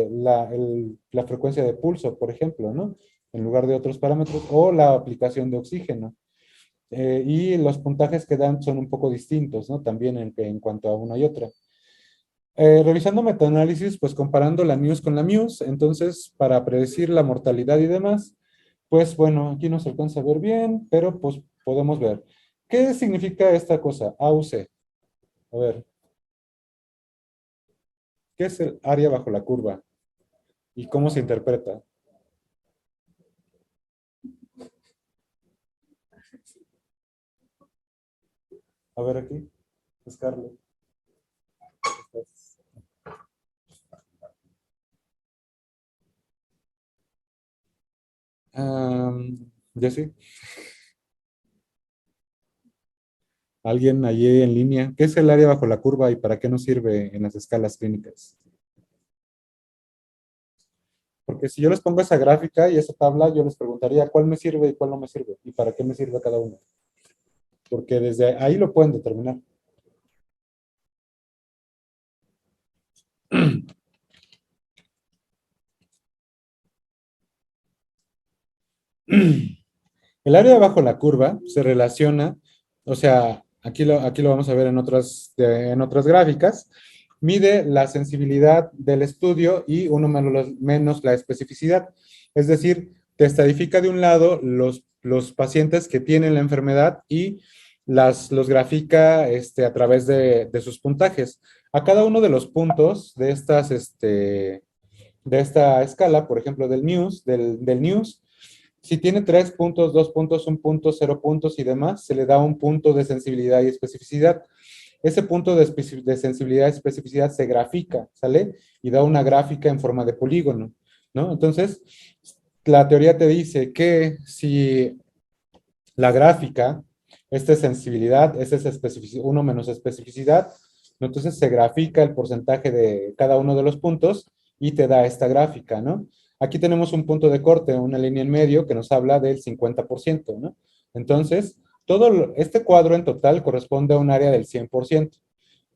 la frecuencia de pulso, por ejemplo, ¿no? En lugar de otros parámetros, o la aplicación de oxígeno. Y los puntajes que dan son un poco distintos, ¿no? También en cuanto a una y otra. Revisando metaanálisis, pues comparando la NEWS con la MUSE, entonces, para predecir la mortalidad y demás, pues bueno, aquí no se alcanza a ver bien, pero pues podemos ver. ¿Qué significa esta cosa? AUC. A ver. ¿Qué es el área bajo la curva? ¿Y cómo se interpreta? A ver aquí. Buscarlo. Ya sí. ¿Alguien allí en línea? ¿Qué es el área bajo la curva y para qué nos sirve en las escalas clínicas? Porque si yo les pongo esa gráfica y esa tabla, yo les preguntaría cuál me sirve y cuál no me sirve y para qué me sirve cada uno. Porque desde ahí lo pueden determinar. El área bajo la curva se relaciona, o sea, aquí lo vamos a ver en otras gráficas, mide la sensibilidad del estudio y uno menos la especificidad. Es decir, te estadifica de un lado los pacientes que tienen la enfermedad y los grafica a través de sus puntajes. A cada uno de los puntos de esta escala, por ejemplo, del NEWS, si tiene 3 puntos, 2 puntos, 1 punto, 0 puntos y demás, se le da un punto de sensibilidad y especificidad. Ese punto de sensibilidad y especificidad se grafica, ¿sale? Y da una gráfica en forma de polígono, ¿no? Entonces, la teoría te dice que si la gráfica, esta es sensibilidad, esta es especificidad, 1 menos especificidad, ¿no? Entonces se grafica el porcentaje de cada uno de los puntos y te da esta gráfica, ¿no? Aquí tenemos un punto de corte, una línea en medio que nos habla del 50%, ¿no? Entonces, este cuadro en total corresponde a un área del 100%.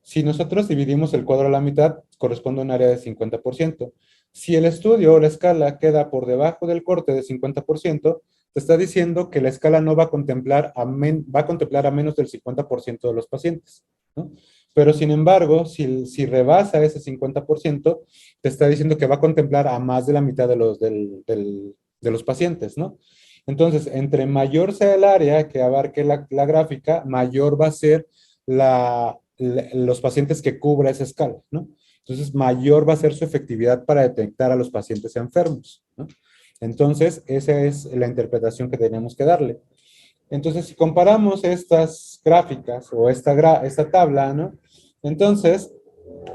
Si nosotros dividimos el cuadro a la mitad, corresponde a un área de 50%. Si el estudio o la escala queda por debajo del corte de 50%, te está diciendo que la escala no va a contemplar va a contemplar a menos del 50% de los pacientes, ¿no? Pero sin embargo, si rebasa ese 50%, te está diciendo que va a contemplar a más de la mitad de los pacientes, ¿no? Entonces, entre mayor sea el área que abarque la gráfica, mayor va a ser los pacientes que cubra esa escala, ¿no? entonces mayor va a ser su efectividad para detectar a los pacientes enfermos, ¿no? Entonces, esa es la interpretación que tenemos que darle. Entonces, si comparamos estas gráficas o esta tabla, ¿no? Entonces,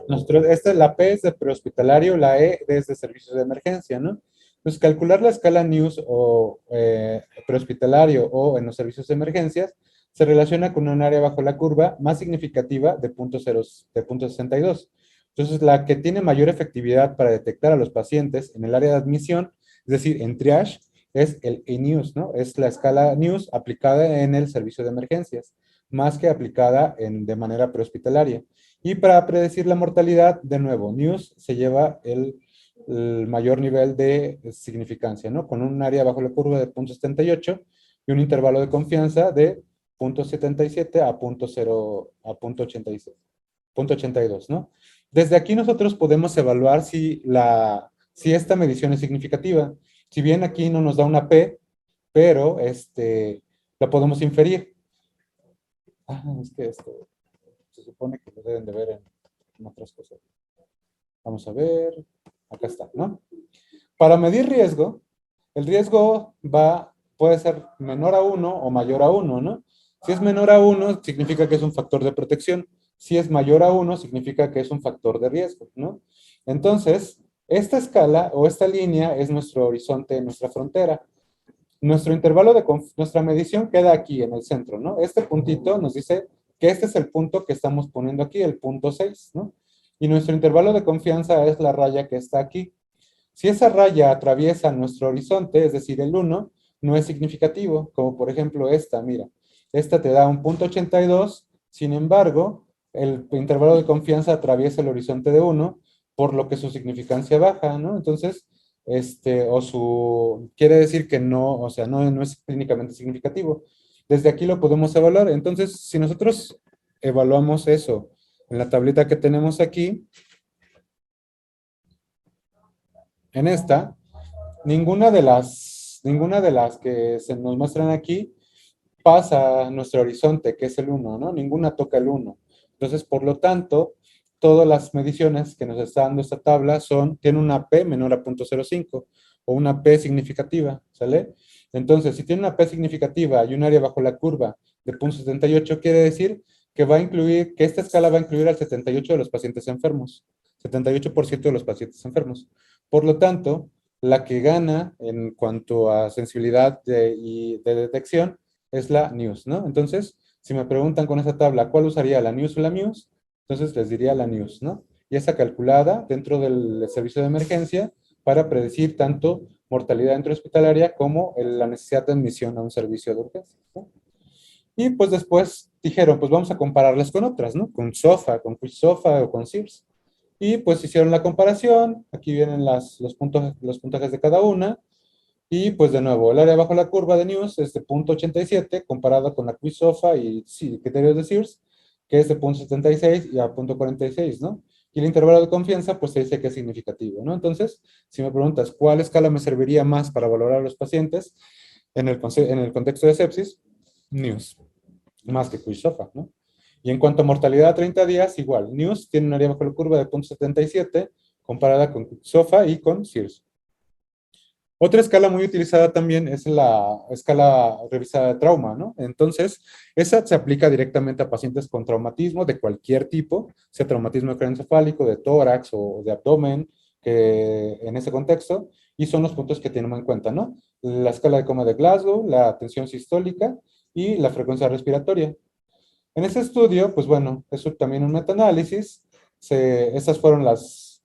la P es de prehospitalario, la E es de servicios de emergencia, ¿no? Entonces, calcular la escala NEWS o prehospitalario o en los servicios de emergencias se relaciona con un área bajo la curva más significativa de 0.62. Entonces, la que tiene mayor efectividad para detectar a los pacientes en el área de admisión, es decir, en triage, es el NEWS, ¿no? Es la escala NEWS aplicada en el servicio de emergencias, más que aplicada de manera prehospitalaria. Y para predecir la mortalidad, de nuevo, NEWS se lleva el mayor nivel de significancia, ¿no? Con un área bajo la curva de 0.78 y un intervalo de confianza de 0.77 a 0.82, ¿no? Desde aquí nosotros podemos evaluar si esta medición es significativa. Si bien aquí no nos da una P, pero la podemos inferir. Es que esto se supone que lo deben de ver en otras cosas. Vamos a ver. Acá está, ¿no? Para medir riesgo, el riesgo puede ser menor a 1 o mayor a 1, ¿no? Si es menor a 1, significa que es un factor de protección. Si es mayor a 1, significa que es un factor de riesgo, ¿no? Entonces, esta escala o esta línea es nuestro horizonte, nuestra frontera. Nuestra medición queda aquí en el centro, ¿no? Este puntito nos dice que este es el punto que estamos poniendo aquí, el punto 6, ¿no? Y nuestro intervalo de confianza es la raya que está aquí. Si esa raya atraviesa nuestro horizonte, es decir, el 1, no es significativo, como por ejemplo esta, mira. Esta te da un punto 82, sin embargo, el intervalo de confianza atraviesa el horizonte de 1, por lo que su significancia baja, ¿no? Entonces, quiere decir que no, o sea, no es clínicamente significativo. Desde aquí lo podemos evaluar. Entonces, si nosotros evaluamos eso en la tablita que tenemos aquí, en esta, ninguna de las que se nos muestran aquí pasa nuestro horizonte, que es el 1, ¿no? Ninguna toca el 1. Entonces, por lo tanto, todas las mediciones que nos está dando esta tabla tienen una P menor a 0.05 o una P significativa, ¿sale? Entonces, si tiene una P significativa y un área bajo la curva de 0.78, quiere decir que esta escala va a incluir al 78% de los pacientes enfermos. 78% de los pacientes enfermos. Por lo tanto, la que gana en cuanto a sensibilidad y de detección es la NEWS, ¿no? Entonces, si me preguntan con esa tabla, ¿cuál usaría, la NEWS o la MUSE? Entonces les diría la NEWS, ¿no? Y está calculada dentro del servicio de emergencia para predecir tanto mortalidad intrahospitalaria como la necesidad de admisión a un servicio de urgencia, ¿no? Y pues después dijeron, pues vamos a compararlas con otras, ¿no? Con SOFA, con QuickSOFA o con SIRS. Y pues hicieron la comparación, aquí vienen los puntajes de cada una, y pues de nuevo, el área bajo la curva de NEWS es de 0.87 comparado con la QuickSOFA y criterios de SIRS, que es de 0.76 y a 0.46, ¿no? Y el intervalo de confianza, pues se dice que es significativo, ¿no? Entonces, si me preguntas cuál escala me serviría más para valorar a los pacientes en el contexto de sepsis, NEWS, más que QuickSOFA, ¿no? Y en cuanto a mortalidad a 30 días, igual. NEWS tiene un área bajo la curva de 0.77 comparada con SOFA y con SIRS. Otra escala muy utilizada también es la escala revisada de trauma, ¿no? Entonces, esa se aplica directamente a pacientes con traumatismo de cualquier tipo, sea traumatismo craneoencefálico, de tórax o de abdomen, que en ese contexto, y son los puntos que tenemos en cuenta, ¿no? La escala de coma de Glasgow, la tensión sistólica y la frecuencia respiratoria. En ese estudio, pues bueno, es también un metaanálisis. Estas fueron las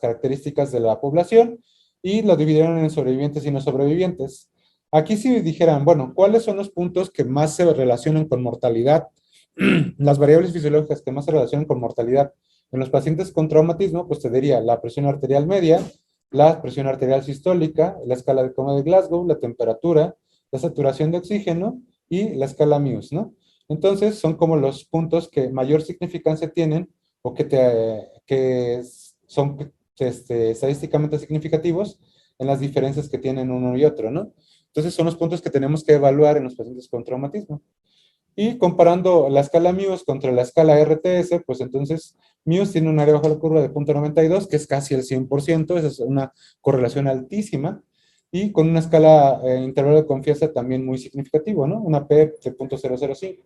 características de la población y lo dividieron en sobrevivientes y no sobrevivientes. Aquí si dijeran, bueno, ¿cuáles son los puntos que más se relacionan con mortalidad? Las variables fisiológicas que más se relacionan con mortalidad en los pacientes con traumatismo, pues te diría la presión arterial media, la presión arterial sistólica, la escala de coma de Glasgow, la temperatura, la saturación de oxígeno y la escala MUSE, ¿no? Entonces, son como los puntos que mayor significancia tienen o que son estadísticamente significativos en las diferencias que tienen uno y otro, ¿no? Entonces, son los puntos que tenemos que evaluar en los pacientes con traumatismo. Y comparando la escala Muse contra la escala RTS, pues entonces Muse tiene un área bajo la curva de 0.92, que es casi el 100%, esa es una correlación altísima, y con una escala intervalo de confianza también muy significativo, ¿no? Una P de 0.005.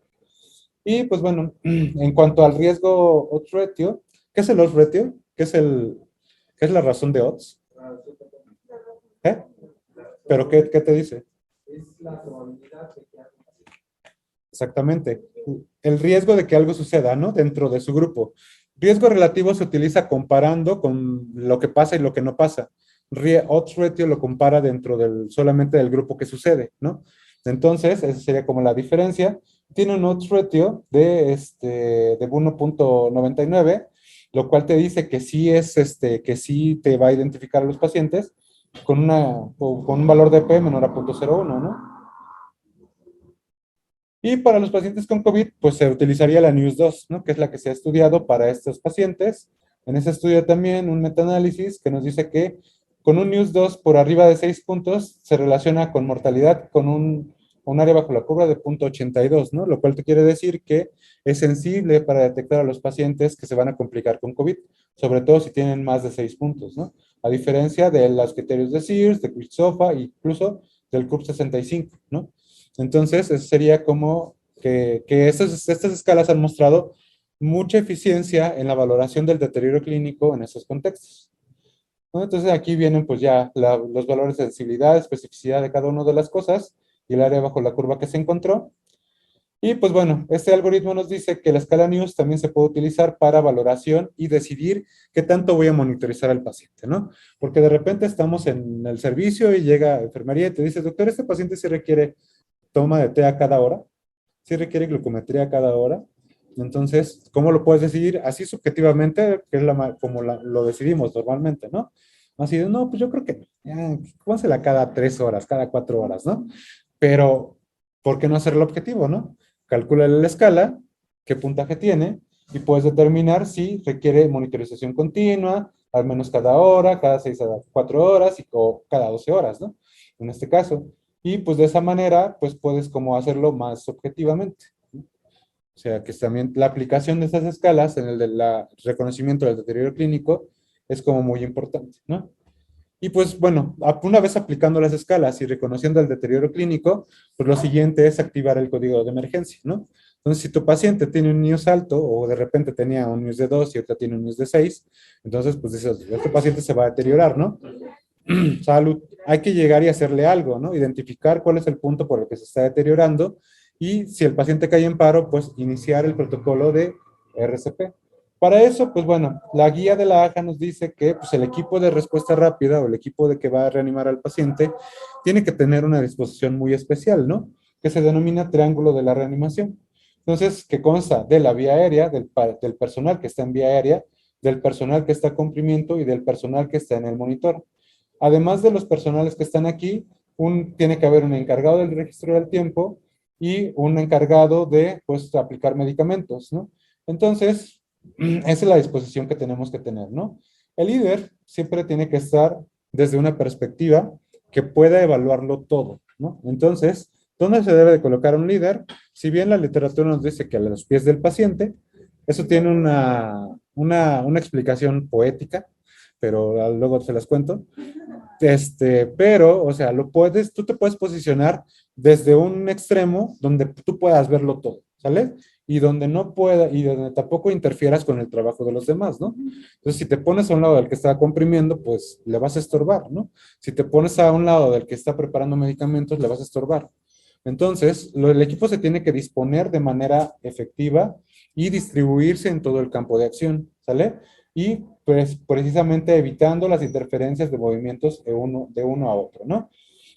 Y pues bueno, en cuanto al riesgo odds ratio, ¿qué es el odds ratio? ¿Qué es la razón de odds? ¿Eh? ¿Pero qué te dice? Es la probabilidad de que algo pase. Exactamente. El riesgo de que algo suceda, ¿no? Dentro de su grupo. Riesgo relativo se utiliza comparando con lo que pasa y lo que no pasa. Odds ratio lo compara dentro solamente del grupo que sucede, ¿no? Entonces, esa sería como la diferencia. Tiene un odds ratio de 1.99, lo cual te dice que sí que sí te va a identificar a los pacientes con un valor de P menor a 0.01, ¿no? Y para los pacientes con COVID, pues se utilizaría la NEWS2, ¿no? Que es la que se ha estudiado para estos pacientes. En ese estudio también un metaanálisis que nos dice que con un NEWS2 por arriba de 6 puntos se relaciona con mortalidad con un área bajo la curva de 0.82, ¿no? Lo cual te quiere decir que es sensible para detectar a los pacientes que se van a complicar con COVID, sobre todo si tienen más de 6 puntos, ¿no? A diferencia de los criterios de Sears, de Kirchhoff e incluso del CURB 65, ¿no? Entonces, eso sería como que estas escalas han mostrado mucha eficiencia en la valoración del deterioro clínico en esos contextos, ¿no? Entonces, aquí vienen pues ya los valores de sensibilidad, especificidad de cada una de las cosas y el área bajo la curva que se encontró. Y pues bueno, este algoritmo nos dice que la escala News también se puede utilizar para valoración y decidir qué tanto voy a monitorizar al paciente, ¿no? Porque de repente estamos en el servicio y llega enfermería y te dice, doctor, este paciente sí requiere toma de té a cada hora, sí requiere glucometría a cada hora. Entonces, ¿cómo lo puedes decidir? Así subjetivamente, que es como lo decidimos normalmente, ¿no? Así de, no, pues yo creo que pónsela cada 3 horas, cada 4 horas, ¿no? Pero, ¿por qué no hacerlo objetivo, no? Calcula la escala, qué puntaje tiene, y puedes determinar si requiere monitorización continua, al menos cada hora, cada 6 a 4 horas, o cada 12 horas, ¿no? En este caso. Y pues de esa manera, pues puedes como hacerlo más objetivamente, ¿no? O sea, que también la aplicación de estas escalas en el del reconocimiento del deterioro clínico es como muy importante, ¿no? Y pues bueno, una vez aplicando las escalas y reconociendo el deterioro clínico, pues lo siguiente es activar el código de emergencia, ¿no? Entonces, si tu paciente tiene un NIUS alto o de repente tenía un NIUS de 2 y ahorita tiene un NIUS de 6, entonces pues dices, este paciente se va a deteriorar, ¿no? Salud, hay que llegar y hacerle algo, ¿no? Identificar cuál es el punto por el que se está deteriorando y si el paciente cae en paro, pues iniciar el protocolo de RCP. Para eso, pues bueno, la guía de la AJA nos dice que pues, el equipo de respuesta rápida o el equipo de que va a reanimar al paciente tiene que tener una disposición muy especial, ¿no? Que se denomina triángulo de la reanimación. Entonces, que consta de la vía aérea, del personal que está en vía aérea, del personal que está a comprimiento y del personal que está en el monitor. Además de los personales que están aquí, tiene que haber un encargado del registro del tiempo y un encargado de, pues, aplicar medicamentos, ¿no? Entonces, esa es la disposición que tenemos que tener, ¿no? El líder siempre tiene que estar desde una perspectiva que pueda evaluarlo todo, ¿no? Entonces, ¿dónde se debe de colocar un líder? Si bien la literatura nos dice que a los pies del paciente, eso tiene una explicación poética, pero luego se las cuento. Pero, o sea, tú te puedes posicionar desde un extremo donde tú puedas verlo todo, ¿sale? Y donde no pueda, y donde tampoco interfieras con el trabajo de los demás, ¿no? Entonces, si te pones a un lado del que está comprimiendo, pues le vas a estorbar, ¿no? Si te pones a un lado del que está preparando medicamentos, le vas a estorbar. Entonces, el equipo se tiene que disponer de manera efectiva y distribuirse en todo el campo de acción, ¿sale? Y pues precisamente evitando las interferencias de movimientos de uno a otro, ¿no?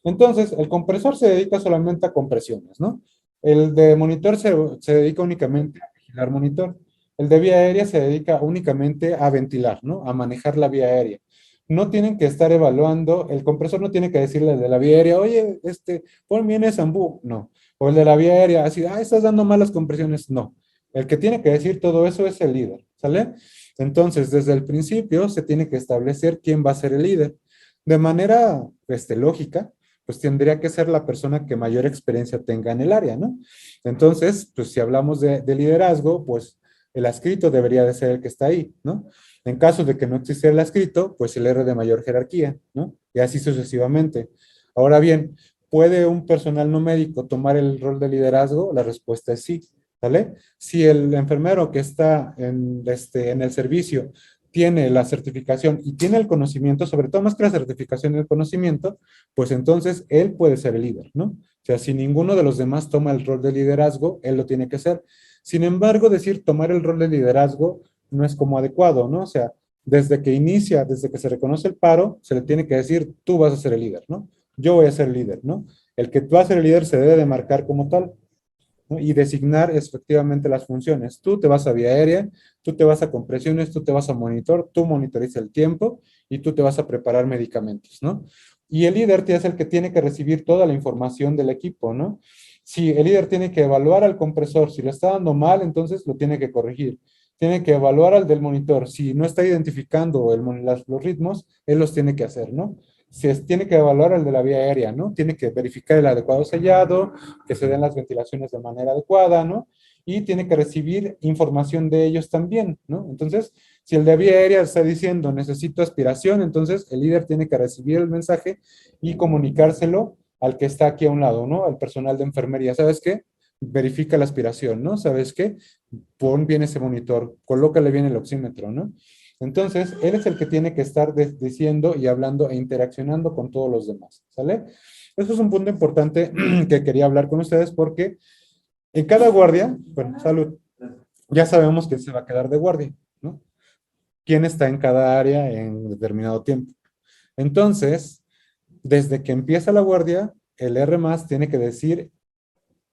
Entonces, el compresor se dedica solamente a compresiones, ¿no? El de monitor se dedica únicamente a vigilar monitor. El de vía aérea se dedica únicamente a ventilar, ¿no? A manejar la vía aérea. No tienen que estar evaluando, el compresor no tiene que decirle al de la vía aérea, oye, pon bien ese ambú, no. O el de la vía aérea, así, estás dando malas compresiones, no. El que tiene que decir todo eso es el líder, ¿sale? Entonces, desde el principio se tiene que establecer quién va a ser el líder. De manera lógica, pues tendría que ser la persona que mayor experiencia tenga en el área, ¿no? Entonces, pues si hablamos de liderazgo, pues el adscrito debería de ser el que está ahí, ¿no? En caso de que no existiera el adscrito, pues el R de mayor jerarquía, ¿no? Y así sucesivamente. Ahora bien, ¿puede un personal no médico tomar el rol de liderazgo? La respuesta es sí, ¿vale? Si el enfermero que está en el servicio tiene la certificación y tiene el conocimiento, sobre todo más que la certificación y el conocimiento, pues entonces él puede ser el líder, ¿no? O sea, si ninguno de los demás toma el rol de liderazgo, él lo tiene que hacer. Sin embargo, decir tomar el rol de liderazgo no es como adecuado, ¿no? O sea, desde que inicia, desde que se reconoce el paro, se le tiene que decir, tú vas a ser el líder, ¿no? Yo voy a ser el líder, ¿no? El que va a ser el líder se debe de marcar como tal, ¿no? Y designar efectivamente las funciones. Tú te vas a vía aérea, tú te vas a compresiones, tú te vas a monitor, tú monitorizas el tiempo y tú te vas a preparar medicamentos, ¿no? Y el líder es el que tiene que recibir toda la información del equipo, ¿no? Si el líder tiene que evaluar al compresor, si lo está dando mal, entonces lo tiene que corregir. Tiene que evaluar al del monitor. Si no está identificando los ritmos, él los tiene que hacer, ¿no? Tiene que evaluar al de la vía aérea, ¿no? Tiene que verificar el adecuado sellado, que se den las ventilaciones de manera adecuada, ¿no? Y tiene que recibir información de ellos también, ¿no? Entonces, si el de vía aérea está diciendo necesito aspiración, entonces el líder tiene que recibir el mensaje y comunicárselo al que está aquí a un lado, ¿no? Al personal de enfermería. ¿Sabes qué? Verifica la aspiración, ¿no? ¿Sabes qué? Pon bien ese monitor, colócale bien el oxímetro, ¿no? Entonces, él es el que tiene que estar diciendo y hablando e interaccionando con todos los demás, ¿sale? Eso es un punto importante que quería hablar con ustedes porque en cada guardia, bueno, salud, ya sabemos quién se va a quedar de guardia, ¿no? Quién está en cada área en determinado tiempo. Entonces, desde que empieza la guardia, el R más tiene que decir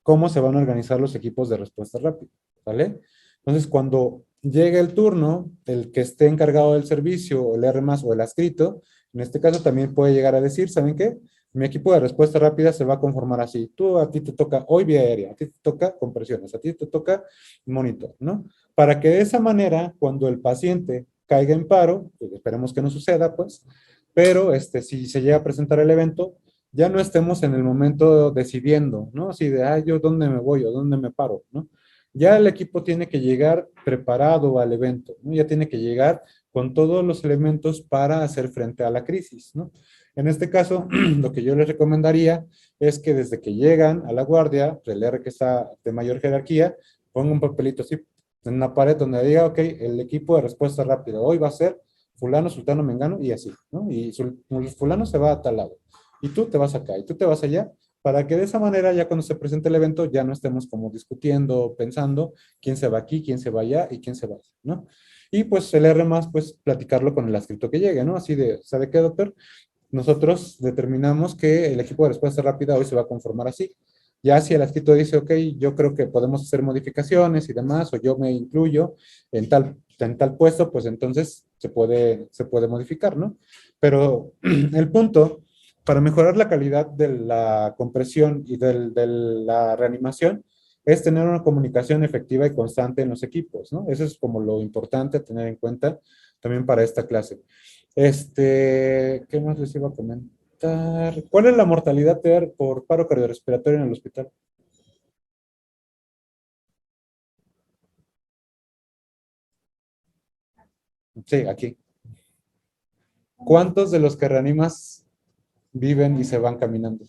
cómo se van a organizar los equipos de respuesta rápida, ¿vale? Entonces, cuando llegue el turno, el que esté encargado del servicio, el R más o el adscrito, en este caso también puede llegar a decir, ¿saben qué? Mi equipo de respuesta rápida se va a conformar así. A ti te toca hoy vía aérea, a ti te toca compresiones, a ti te toca monitor, ¿no? Para que de esa manera, cuando el paciente caiga en paro, pues esperemos que no suceda, pues, pero si se llega a presentar el evento, ya no estemos en el momento decidiendo, ¿no? Así de, yo dónde me voy o dónde me paro, ¿no? Ya el equipo tiene que llegar preparado al evento, ¿no? Ya tiene que llegar con todos los elementos para hacer frente a la crisis, ¿no? En este caso, lo que yo les recomendaría es que desde que llegan a la guardia, el R que está de mayor jerarquía, ponga un papelito así en una pared donde diga, ok, el equipo de respuesta rápida hoy va a ser fulano, sultano, mengano y así, ¿no? Y fulano se va a tal lado y tú te vas acá y tú te vas allá, para que de esa manera ya cuando se presente el evento ya no estemos como discutiendo, pensando quién se va aquí, quién se va allá y quién se va allá, ¿no? Y pues el R más, pues platicarlo con el adscrito que llegue, ¿no? Así de, ¿sabe qué, doctor? Nosotros determinamos que el equipo de respuesta rápida hoy se va a conformar así. Ya si el adscrito dice, ok, yo creo que podemos hacer modificaciones y demás, o yo me incluyo en tal puesto, pues entonces se puede modificar, ¿no? Pero el punto para mejorar la calidad de la compresión y de la reanimación es tener una comunicación efectiva y constante en los equipos, ¿no? Eso es como lo importante a tener en cuenta también para esta clase. ¿Qué más les iba a comentar? ¿Cuál es la mortalidad por paro cardiorrespiratorio en el hospital? Sí, aquí. ¿Cuántos de los que reanimas viven y se van caminando?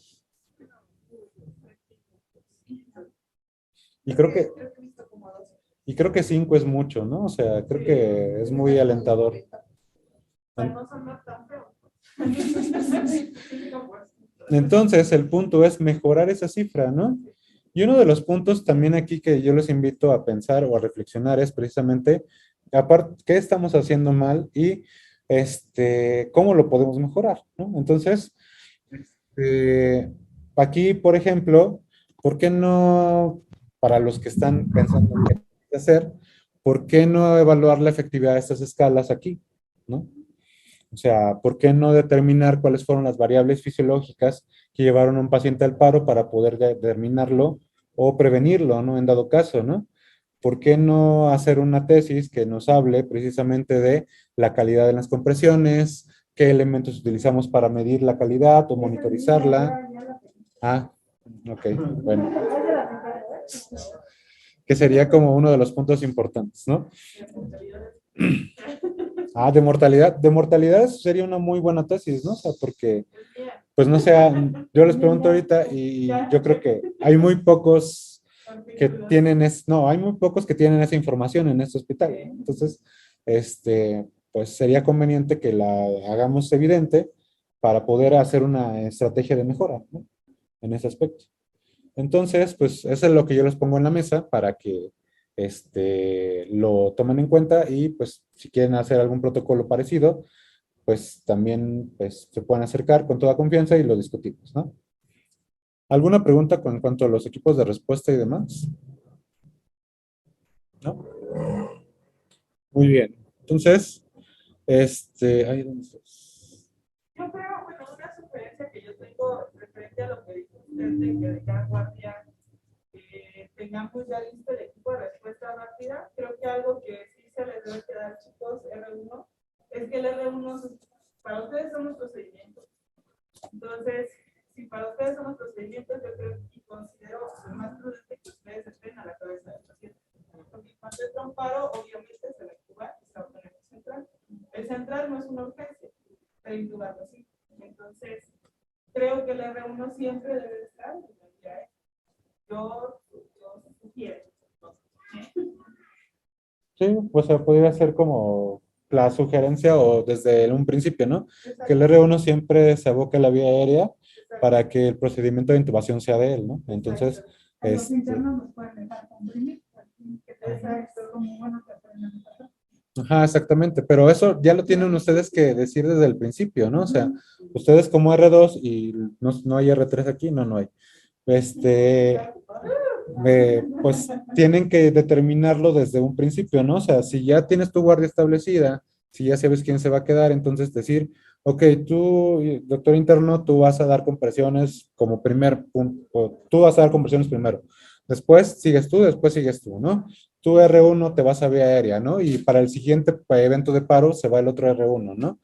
Y creo que 5 es mucho, ¿no? O sea, creo que es muy alentador. Entonces, el punto es mejorar esa cifra, ¿no? Y uno de los puntos también aquí que yo les invito a pensar o a reflexionar es precisamente, aparte, ¿qué estamos haciendo mal y cómo lo podemos mejorar, ¿no? Entonces, aquí, por ejemplo, ¿por qué no, para los que están pensando en qué hacer, ¿por qué no evaluar la efectividad de estas escalas aquí, ¿no? O sea, ¿por qué no determinar cuáles fueron las variables fisiológicas que llevaron a un paciente al paro para poder determinarlo o prevenirlo, ¿no? En dado caso, ¿no? ¿Por qué no hacer una tesis que nos hable precisamente de la calidad de las compresiones, qué elementos utilizamos para medir la calidad o monitorizarla, Ah, ok, bueno. Que sería como uno de los puntos importantes, ¿no? Ah, de mortalidad. De mortalidad sería una muy buena tesis, ¿no? O sea, porque, pues no sé, yo les pregunto ahorita y yo creo que hay muy pocos que tienen, no, hay muy pocos que tienen esa información en este hospital, ¿no? Entonces, pues sería conveniente que la hagamos evidente para poder hacer una estrategia de mejora, ¿no? En ese aspecto. Entonces, pues eso es lo que yo les pongo en la mesa para que lo tomen en cuenta y pues si quieren hacer algún protocolo parecido, pues también pues, se pueden acercar con toda confianza y lo discutimos, ¿no? ¿Alguna pregunta con cuanto a los equipos de respuesta y demás? ¿No? Muy bien. Entonces, ahí ¿dónde estás? Yo creo, bueno, una sugerencia que yo tengo referente a lo que dijo usted de que de cada guardia tengamos ya listo el equipo de respuesta rápida. Creo que algo que sí se les debe quedar, chicos, R1, es que el R1 para ustedes son los procedimientos. Entonces, si para ustedes son los procedimientos, yo creo y considero más prudente que ustedes estén a la cabeza del paciente. Porque cuando entra un paro, obviamente se va a intubar y se va a poner el central. El central no es una urgencia, pero intubarlo sí. Entonces, creo que el R1 siempre debe estar en el día. Yo sugiero. Sí, pues se podría hacer como la sugerencia o desde un principio, ¿no? Que el R1 siempre se aboque a la vía aérea para que el procedimiento de intubación sea de él, ¿no? Entonces, Los internos nos pueden dejar comprimir, que te sabes como bueno que aprenden. ajá, exactamente, pero eso ya lo tienen ustedes que decir desde el principio, ¿no? O sea, ustedes como R2 y no hay R3 aquí, no hay. Pues tienen que determinarlo desde un principio, ¿no? O sea, si ya tienes tu guardia establecida, si ya sabes quién se va a quedar, entonces decir, ok, tú, doctor interno, tú vas a dar compresiones como primer punto, tú vas a dar compresiones primero, después sigues tú, ¿no? Tu R1 te vas a vía aérea, ¿no? Y para el siguiente evento de paro se va el otro R1, ¿no?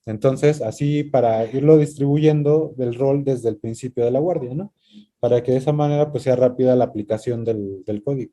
Entonces, así para irlo distribuyendo del rol desde el principio de la guardia, ¿no? Para que de esa manera pues sea rápida la aplicación del código.